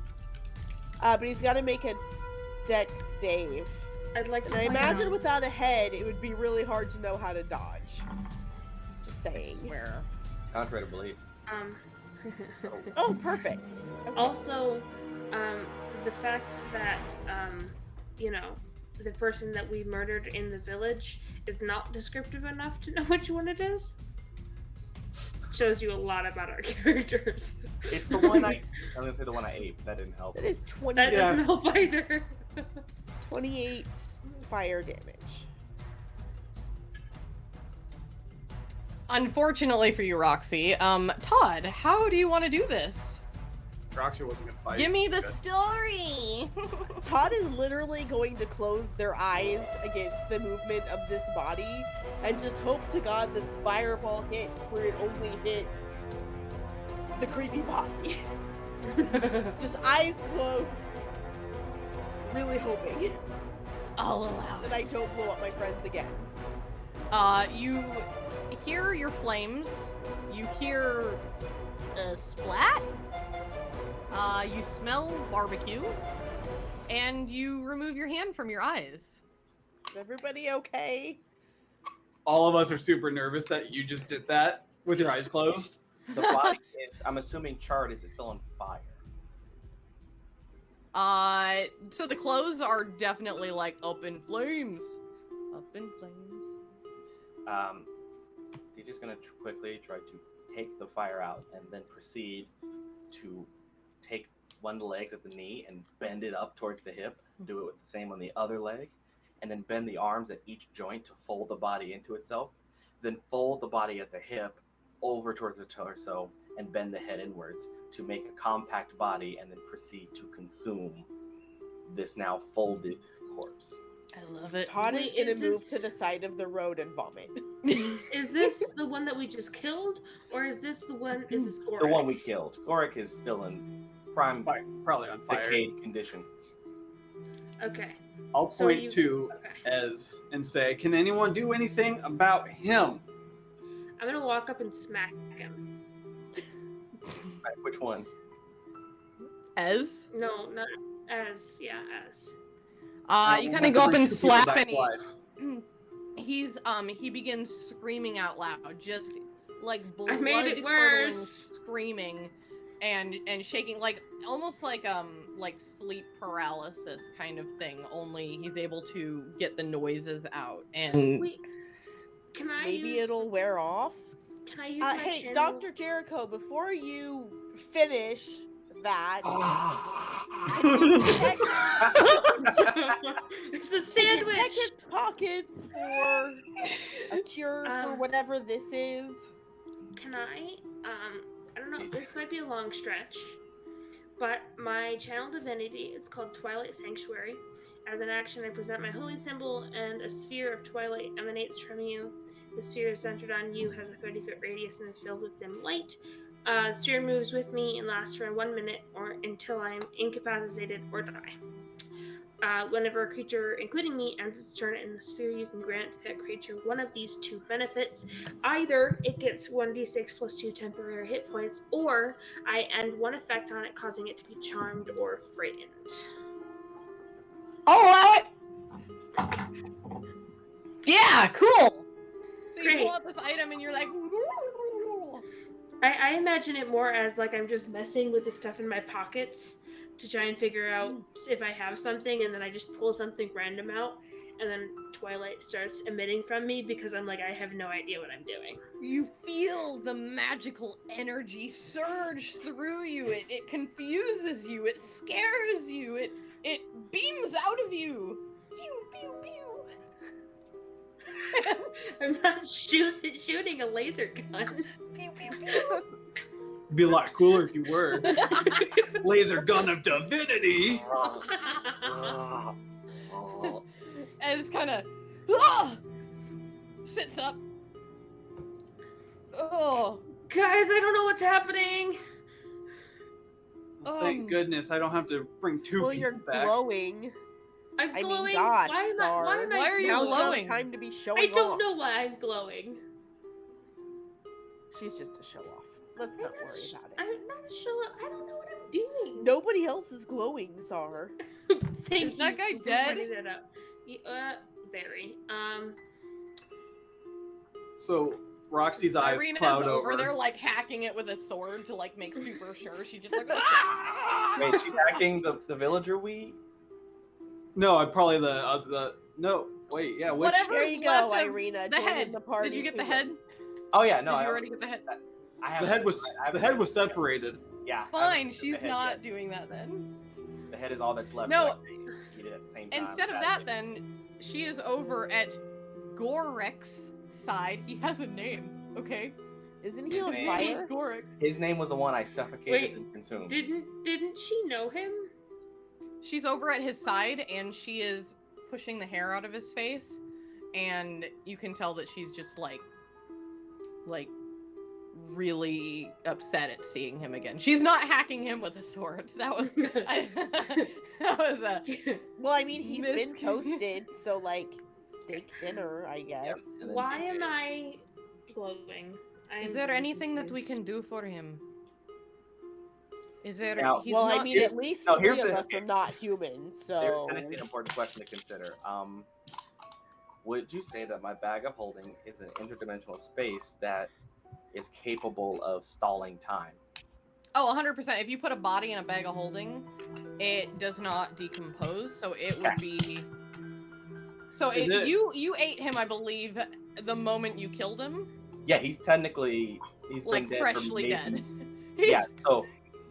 But he's got to make a dex save. I'd like to And I point imagine out- without a head, it would be really hard to know how to dodge. Just I saying. swear. Contrary to belief. Oh, perfect. Okay. Also, the fact that, you know, the person that we murdered in the village is not descriptive enough to know which one it is shows you a lot about our characters. It's the one I'm gonna say the one I ate, but that didn't help. That is 20, That Yeah. doesn't help either. 28 fire damage. Unfortunately for you, Roxy, Todd, how do you want to do this? Roxy wasn't gonna fight. Give me the Good. story. Todd is literally going to close their eyes against the movement of this body and just hope to God that the fireball hits where it only hits the creepy body. Just eyes closed. Really hoping I'll allow that I don't blow up my friends again. You hear your flames. You hear a splat. You smell barbecue. And you remove your hand from your eyes. Is everybody okay? All of us are super nervous that you just did that with your eyes closed. The body is, I'm assuming charred, is still on fire. So the clothes are definitely like up in flames. Up in flames. He's just gonna quickly try to take the fire out and then proceed to take one of the legs at the knee and bend it up towards the hip. Do it with the same on the other leg, and then bend the arms at each joint to fold the body into itself. Then fold the body at the hip over towards the torso and bend the head inwards to make a compact body, and then proceed to consume this now folded corpse. I love it. Todd Wait, is gonna is move this- to the side of the road and vomit. Is this the one that we just killed, or is this the one? Is this Gorik? The one we killed. Gorik is still in prime Probably on fire. decayed condition. Okay. I'll So are point you- to Okay. Ez and say, "Can anyone do anything about him?" I'm gonna walk up and smack him. Right, which one? Ez. No, not as. Yeah, as. You kind of go up and slap and life. he begins screaming out loud, just like I made it blood-curdling worse. screaming and shaking, like almost like sleep paralysis kind of thing. Only he's able to get the noises out and Wait. Can I Maybe use? it'll wear off. Can I use my Hey, channel? Dr. Jericho, before you finish that, It's a check sandwich. its pockets for a cure for whatever this is. Can I? I don't know. This might be a long stretch, but my channel divinity is called Twilight Sanctuary. As an action, I present my holy symbol, and a sphere of twilight emanates from you. The sphere is centered on you, has a 30-foot radius, and is filled with dim light. The sphere moves with me and lasts for 1 minute or until I am incapacitated or die. Whenever a creature, including me, ends its turn in the sphere, you can grant that creature one of these two benefits. Either it gets 1d6 plus 2 temporary hit points, or I end one effect on it, causing it to be charmed or frightened. oh, yeah, cool. So you Great. pull out this item and you're like, I imagine it more as like I'm just messing with the stuff in my pockets to try and figure out if I have something, and then I just pull something random out, and then Twilight starts emitting from me because I'm like, I have no idea what I'm doing. you feel the magical energy surge through you. It confuses you. It scares you. It beams out of you. Pew pew pew. I'm not shooting a laser gun. Pew pew pew. Be a lot cooler if you were. Laser gun of divinity. And it's kind of sits up. Oh, Guys, I don't know what's happening. Thank goodness I don't have to bring two Well, people you're back. glowing. I'm I glowing. mean, gosh, why am I Why are you Now's not the glowing? time to be showing I don't off. know why I'm glowing. She's just a show off. Let's not worry about it. I'm not a show up. I don't know what I'm doing. Nobody else is glowing, Czar. Thank Is that you guy for dead? pointing that out. Very. So Roxy's eyes Irina cloud is over over. there like hacking it with a sword to like make super sure. She just like ah! Wait, she's hacking the villager we? No, I'd probably the no. Wait, yeah. Which Whatever. There you left go, of Irina. the joining head. The party. Did you get the head? Oh yeah, Did no. you I already get the head? I the have head was was separated. Yeah. I Fine, haven't she's the head not yet. doing that then. The head is all that's left. No. so I can eat it at the same time. Instead of that, then she is over at Gorek's side. He has a name, okay? Isn't he on Maybe. fire? Gorik. His name was the one I suffocated Wait, and consumed. Didn't she know him? She's over at his side, and she is pushing the hair out of his face, and you can tell that she's just like really upset at seeing him again. She's not hacking him with a sword. That was that was a Well, I mean, he's been Miscommunication. toasted, so like steak dinner, I guess. Yep, and then Why DJ am is- I glowing? I Is am there very anything that we confused. can do for him? Is there? Now- he's Well, not. I mean, here's- at least no, 3 here's of the- us are not human, There's so... technically an important question to consider. Would you say that my bag of holding is an interdimensional space that is capable of stalling time? Oh, 100%. If you put a body in a bag of holding, it does not decompose, so it would be. So Is it- you ate him, I believe, the moment you killed him, Yeah, he's technically he's like been dead freshly for dead. maybe, He's- Yeah, so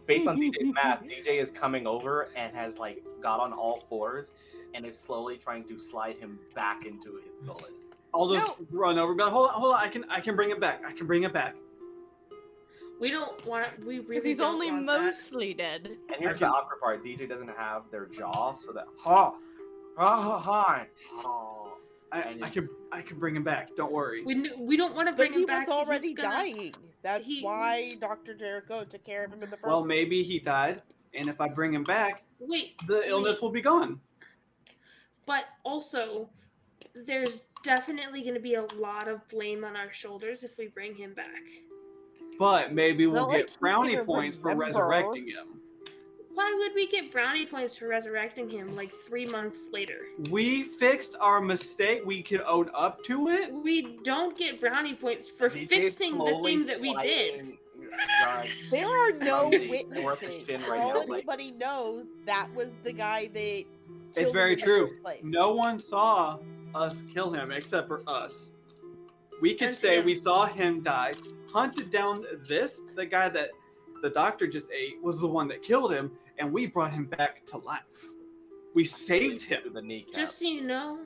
based on DJ's math, DJ is coming over and has like got on all fours and is slowly trying to slide him back into his gullet. I'll just No. run over. But hold on. I can bring it back. We don't want. We Because really he's don't only want that. mostly dead. And here's I can- the awkward part: DJ doesn't have their jaw, so that And I can bring him back. Don't worry. We don't want to But bring he him back. was He's already gonna- dying. That's he- why Dr. Jericho took care of him in the first Well, maybe he died, and if I bring him back, Wait, the illness will be gone. but also, there's definitely going to be a lot of blame on our shoulders if we bring him back. But maybe we'll Not like get he's brownie gonna points for remember. resurrecting him. Why would we get brownie points for resurrecting him like 3 months later? We fixed our mistake. We can own up to it. We don't get brownie points for fixing the thing that we did. There are no Somebody tore up his witnesses. shin For right all now, like- anybody knows, that was the guy that killed It's him very in the true. first place. No one saw us kill him except for us. We could And say him. we saw him die, hunted down the guy that the doctor just ate was the one that killed him, and we brought him back to life. We saved him. The kneecap. Just so you know,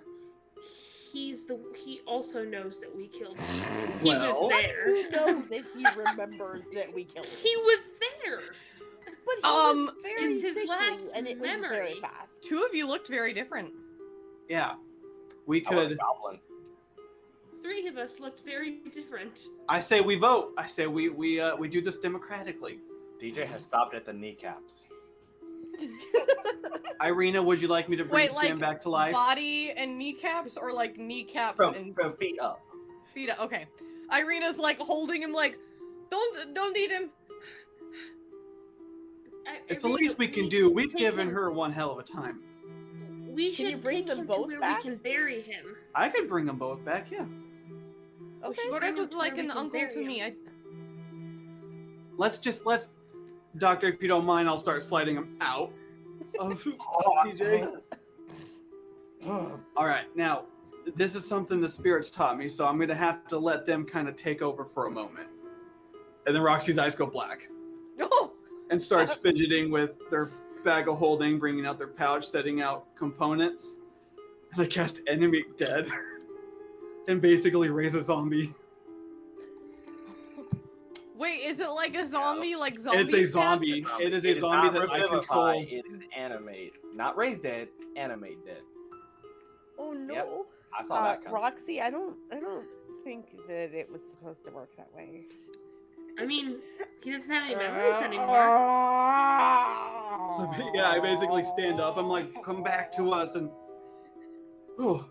he also knows that we killed him. He Well- was there. You know that he remembers that we killed him. He was there. But he was very It's his sickly, last and it was very memory. fast. 2 of you looked very different. Yeah. We I was a could. goblin. 3 of us looked very different. I say we vote. I say we do this democratically. DJ has stopped at the kneecaps. Irina, would you like me to bring Wait, this man like, back to life? Body and kneecaps, or like kneecaps and From feet up. feet? Okay. Irina's like holding him, like, don't eat him. It's the least we can do. We've given her one hell of a time. We Can you should bring take them him both to where back? we can bury him. I could bring them both back, yeah. Okay. should Gorek bring him was to like where we an can uncle bury to me. him. Let's Doctor, if you don't mind, I'll start sliding them out of DJ. All right, now, this is something the spirits taught me, so I'm going to have to let them kind of take over for a moment. And then Roxy's eyes go black Oh, and starts fidgeting with their bag of holding, bringing out their pouch, setting out components. And I cast Enemy Dead and basically raise a zombie. wait, is it like a zombie? Like zombie? It's a stats? zombie. It is a zombie not that I revivify, control. It is animate. Not raise dead, animate dead. Oh no. Yep. I saw that coming. Roxy, I don't think that it was supposed to work that way. I mean, he doesn't have any memories anymore. So, yeah, I basically stand up. I'm like, come back to us, and oh,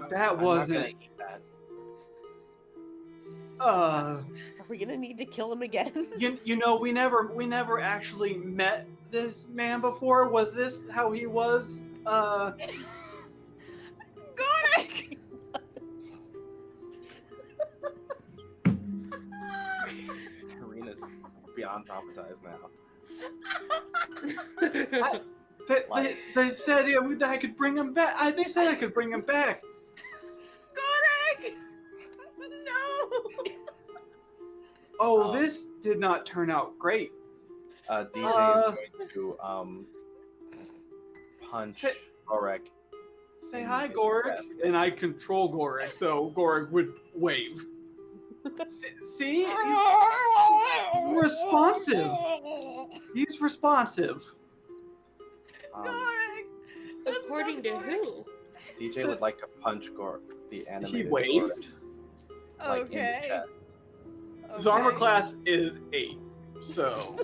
that I'm not wasn't. gonna eat that. Are we gonna need to kill him again? You know, we never actually met this man before. Was this how he was? Gorek! Karina's beyond traumatized now. They said that I could bring him back. They said I could bring him back. Gorek! No! Oh, this did not turn out great. DJ is going to punch Sit. Gorek Say hi, Gorik. And I control Gorik, so Gorik would wave. See? He's responsive. He's responsive. According to who? DJ would like to punch Gork, the He animated waved. Gork, like in the Okay. chest. His armor class is 8, so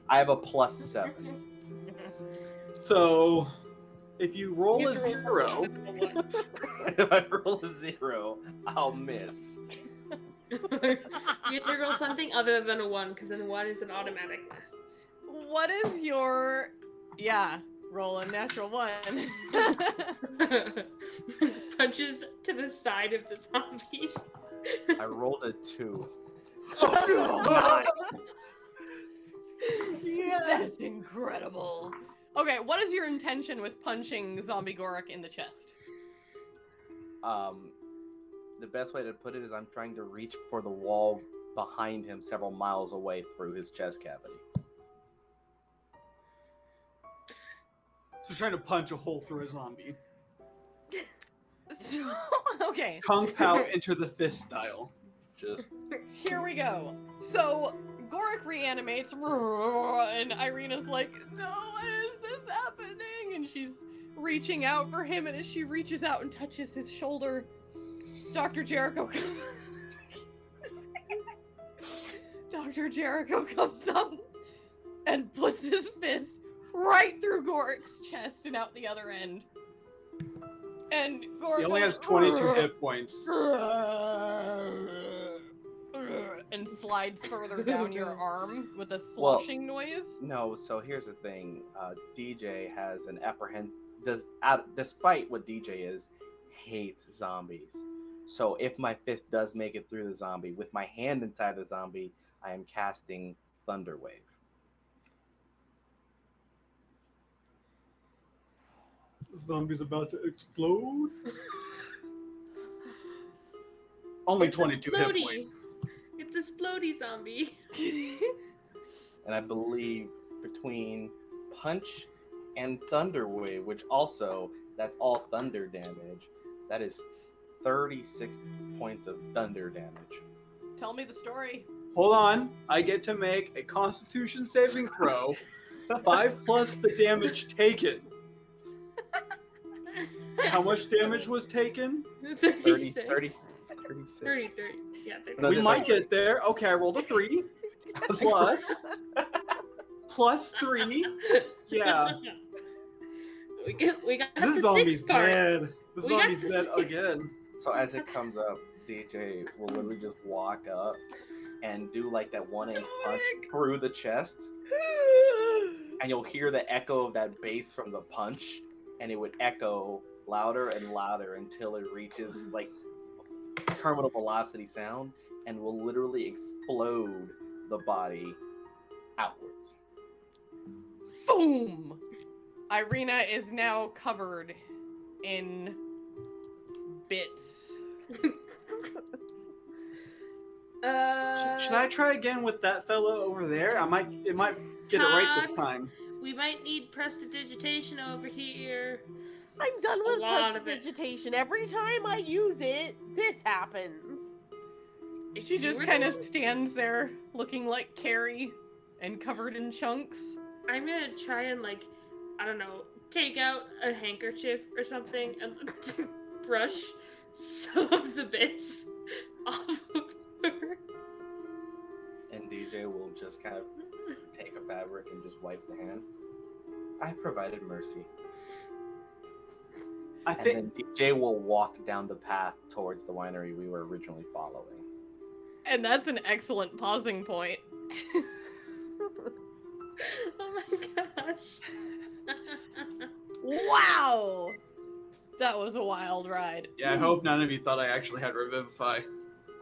I have a +7. so if you roll You a have to 0, If I roll a 0, I'll miss. You have to roll something other than a 1, because then 1 is an automatic miss. What is your... Yeah, roll a natural 1. Punches to the side of the zombie. I rolled a 2. That's incredible. Okay, what is your intention with punching Zombie Gorik in the chest? The best way to put it is I'm trying to reach for the wall behind him several miles away through his chest cavity. so trying to punch a hole through a zombie. So, okay, Kung Pao enter the fist style. Just here we go. So, Gorik reanimates, and Irina's like, no, why is this happening? And she's reaching out for him, and as she reaches out and touches his shoulder, Dr. Jericho Dr. Jericho comes up and puts his fist right through Gorik's chest and out the other end. And Gorik He only has 22 hit points. and slides further down your arm with a sloshing noise. no. So here's the thing. DJ has an despite what DJ is, hates zombies. So if my fist does make it through the zombie, with my hand inside the zombie, I am casting Thunder Wave. The zombie's about to explode. Only It's 22 hit explodey. points. It's a splody zombie. And I believe between Punch and Thunder Wave, which also, that's all thunder damage, that is 36 points of thunder damage. Tell me the story. Hold on. I get to make a Constitution saving throw. 5 plus the damage taken. How much damage was taken? 36. 36. 33. Yeah, 30. No, We just might like- get there. Okay, I rolled a 3. Plus 3. Yeah. We got This the zombie's 6 part. dead. This We got zombie's the dead 6. again. So as it comes up, DJ will literally just walk up and do like that 1-inch punch through the chest, and you'll hear the echo of that bass from the punch, and it would echo louder and louder until it reaches like terminal velocity sound, and will literally explode the body outwards. Boom! Irina is now covered in bits. Should I try again with that fellow over there? It might get it right this Todd? time. We might need prestidigitation over here. I'm done A with lot of it. prestidigitation. Every time I use it, this happens. She just kind of stands there looking like Carrie and covered in chunks. I'm gonna try and, like, I don't know, take out a handkerchief or something and brush some of the bits off of her. And DJ will just kind of take a fabric and just wipe the hand. I've provided mercy. I And think then DJ will walk down the path towards the winery we were originally following. And that's an excellent pausing point. Oh my gosh. Wow! That was a wild ride. Yeah, I hope none of you thought I actually had Revivify.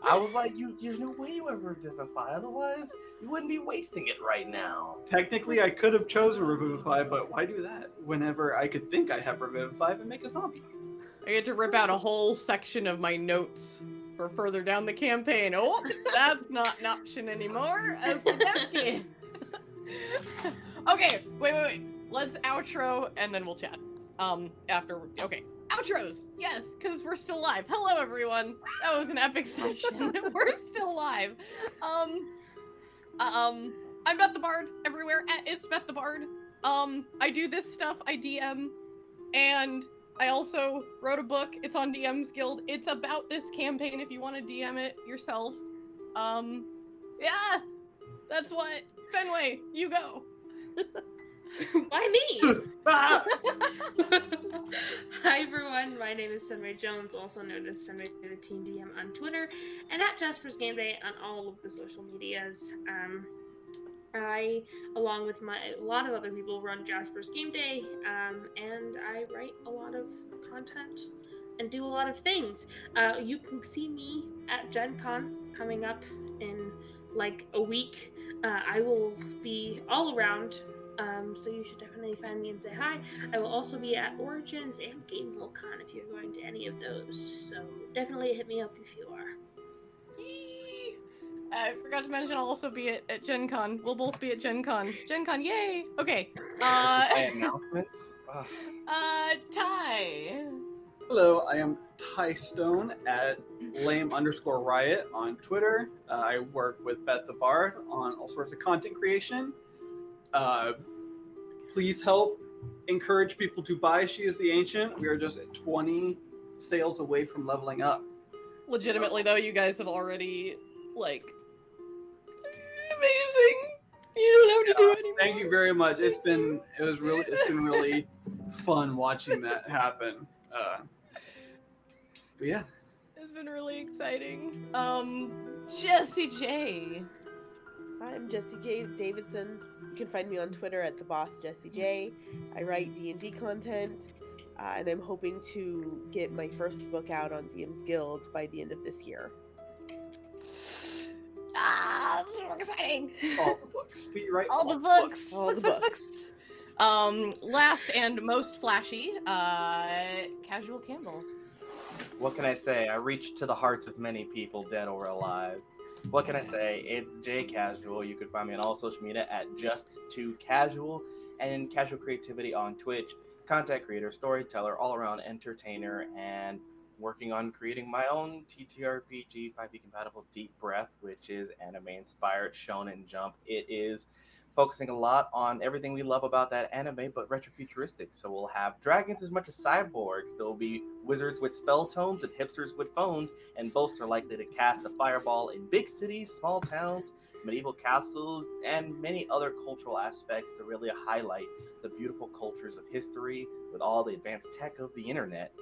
I was like, there's no way you ever Revivify, otherwise you wouldn't be wasting it right now. Technically, I could have chosen Revivify, but why do that whenever I could think I have Revivify and make a zombie? I get to rip out a whole section of my notes for further down the campaign. Oh, that's not an option anymore. Okay, wait. Let's outro and then we'll chat. Okay. Outros, yes, because we're still live. Hello, everyone. That was an epic session. We're still live. I'm Beth the Bard everywhere. It's Beth the Bard. I do this stuff. I DM, and I also wrote a book. It's on DM's Guild. It's about this campaign. If you want to DM it yourself, yeah, that's what. Fenway, you go. Why me? Ah! Hi everyone, my name is Fenway Jones, also known as Fenway the Teen DM on Twitter, and at Jasper's Game Day on all of the social medias. I, along with a lot of other people, run Jasper's Game Day, and I write a lot of content and do a lot of things. You can see me at Gen Con coming up in like a week. I will be all around. So you should definitely find me and say hi. I will also be at Origins and GameWillCon if you're going to any of those. So definitely hit me up if you are. Yee! I forgot to mention I'll also be at Gen Con. We'll both be at Gen Con. Gen Con, yay! Okay. My announcements. Ty. Hello, I am Ty Stone at lame_riot on Twitter. I work with Beth the Bard on all sorts of content creation. Please help encourage people to buy She is the Ancient. We are just 20 sales away from leveling up. Legitimately, though, you guys have already, like, amazing. You don't have to do it anymore. Thank you very much. It's been really fun watching that happen. But yeah. It's been really exciting. Jessie J. I'm Jessie J. Davidson. You can find me on Twitter at @thebossjessiej. I write D&D content, and I'm hoping to get my first book out on DM's Guild by the end of this year. So exciting. All the books. We write All the books. All the Books. Last and most flashy, Casual Campbell. What can I say? I reach to the hearts of many people, dead or alive. What can I say? It's J Casual. You can find me on all social media at Just2Casual and Casual Creativity on Twitch. Content creator, storyteller, all-around entertainer, and working on creating my own TTRPG 5e compatible Deep Breath, which is anime-inspired shonen jump. It is focusing a lot on everything we love about that anime, but retrofuturistic. So we'll have dragons as much as cyborgs. There will be wizards with spell tomes and hipsters with phones, and both are likely to cast a fireball in big cities, small towns, medieval castles, and many other cultural aspects to really highlight the beautiful cultures of history with all the advanced tech of the internet.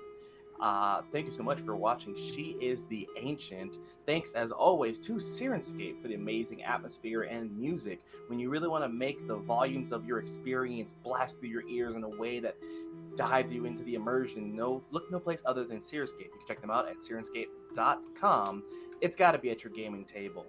Thank you so much for watching She is the Ancient. Thanks as always to Sirenscape for the amazing atmosphere and music. When you really want to make the volumes of your experience blast through your ears in a way that dives you into the immersion, look no place other than Sirenscape. You can check them out at sirenscape.com. It's got to be at your gaming table.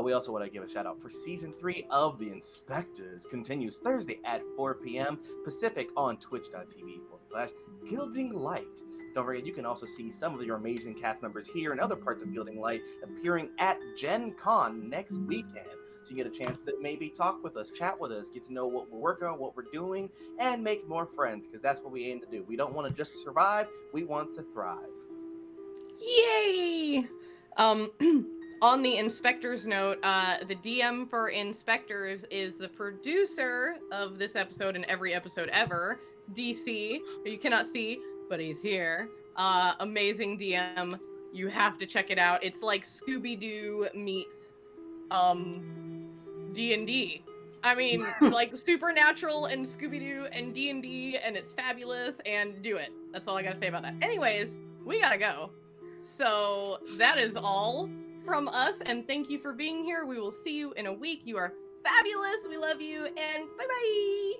We also want to give a shout out for season 3 of The Inspectors. Continues Thursday at 4 p.m. Pacific on twitch.tv/Gilding Light. Don't forget, you can also see some of your amazing cast members here and other parts of Gilding Light appearing at Gen Con next weekend. So you get a chance to maybe talk with us, chat with us, get to know what we're working on, what we're doing, and make more friends, because that's what we aim to do. We don't want to just survive, we want to thrive. Yay! On the Inspectors note, the DM for Inspectors is the producer of this episode and every episode ever, DC, who you cannot see, but he's here. Amazing DM. You have to check it out. It's like Scooby-Doo meets D&D. I mean, like Supernatural and Scooby-Doo and D&D, and it's fabulous, and do it. That's all I gotta say about that. Anyways, we gotta go. So that is all from us, and thank you for being here. We will see you in a week. You are fabulous. We love you, and bye-bye.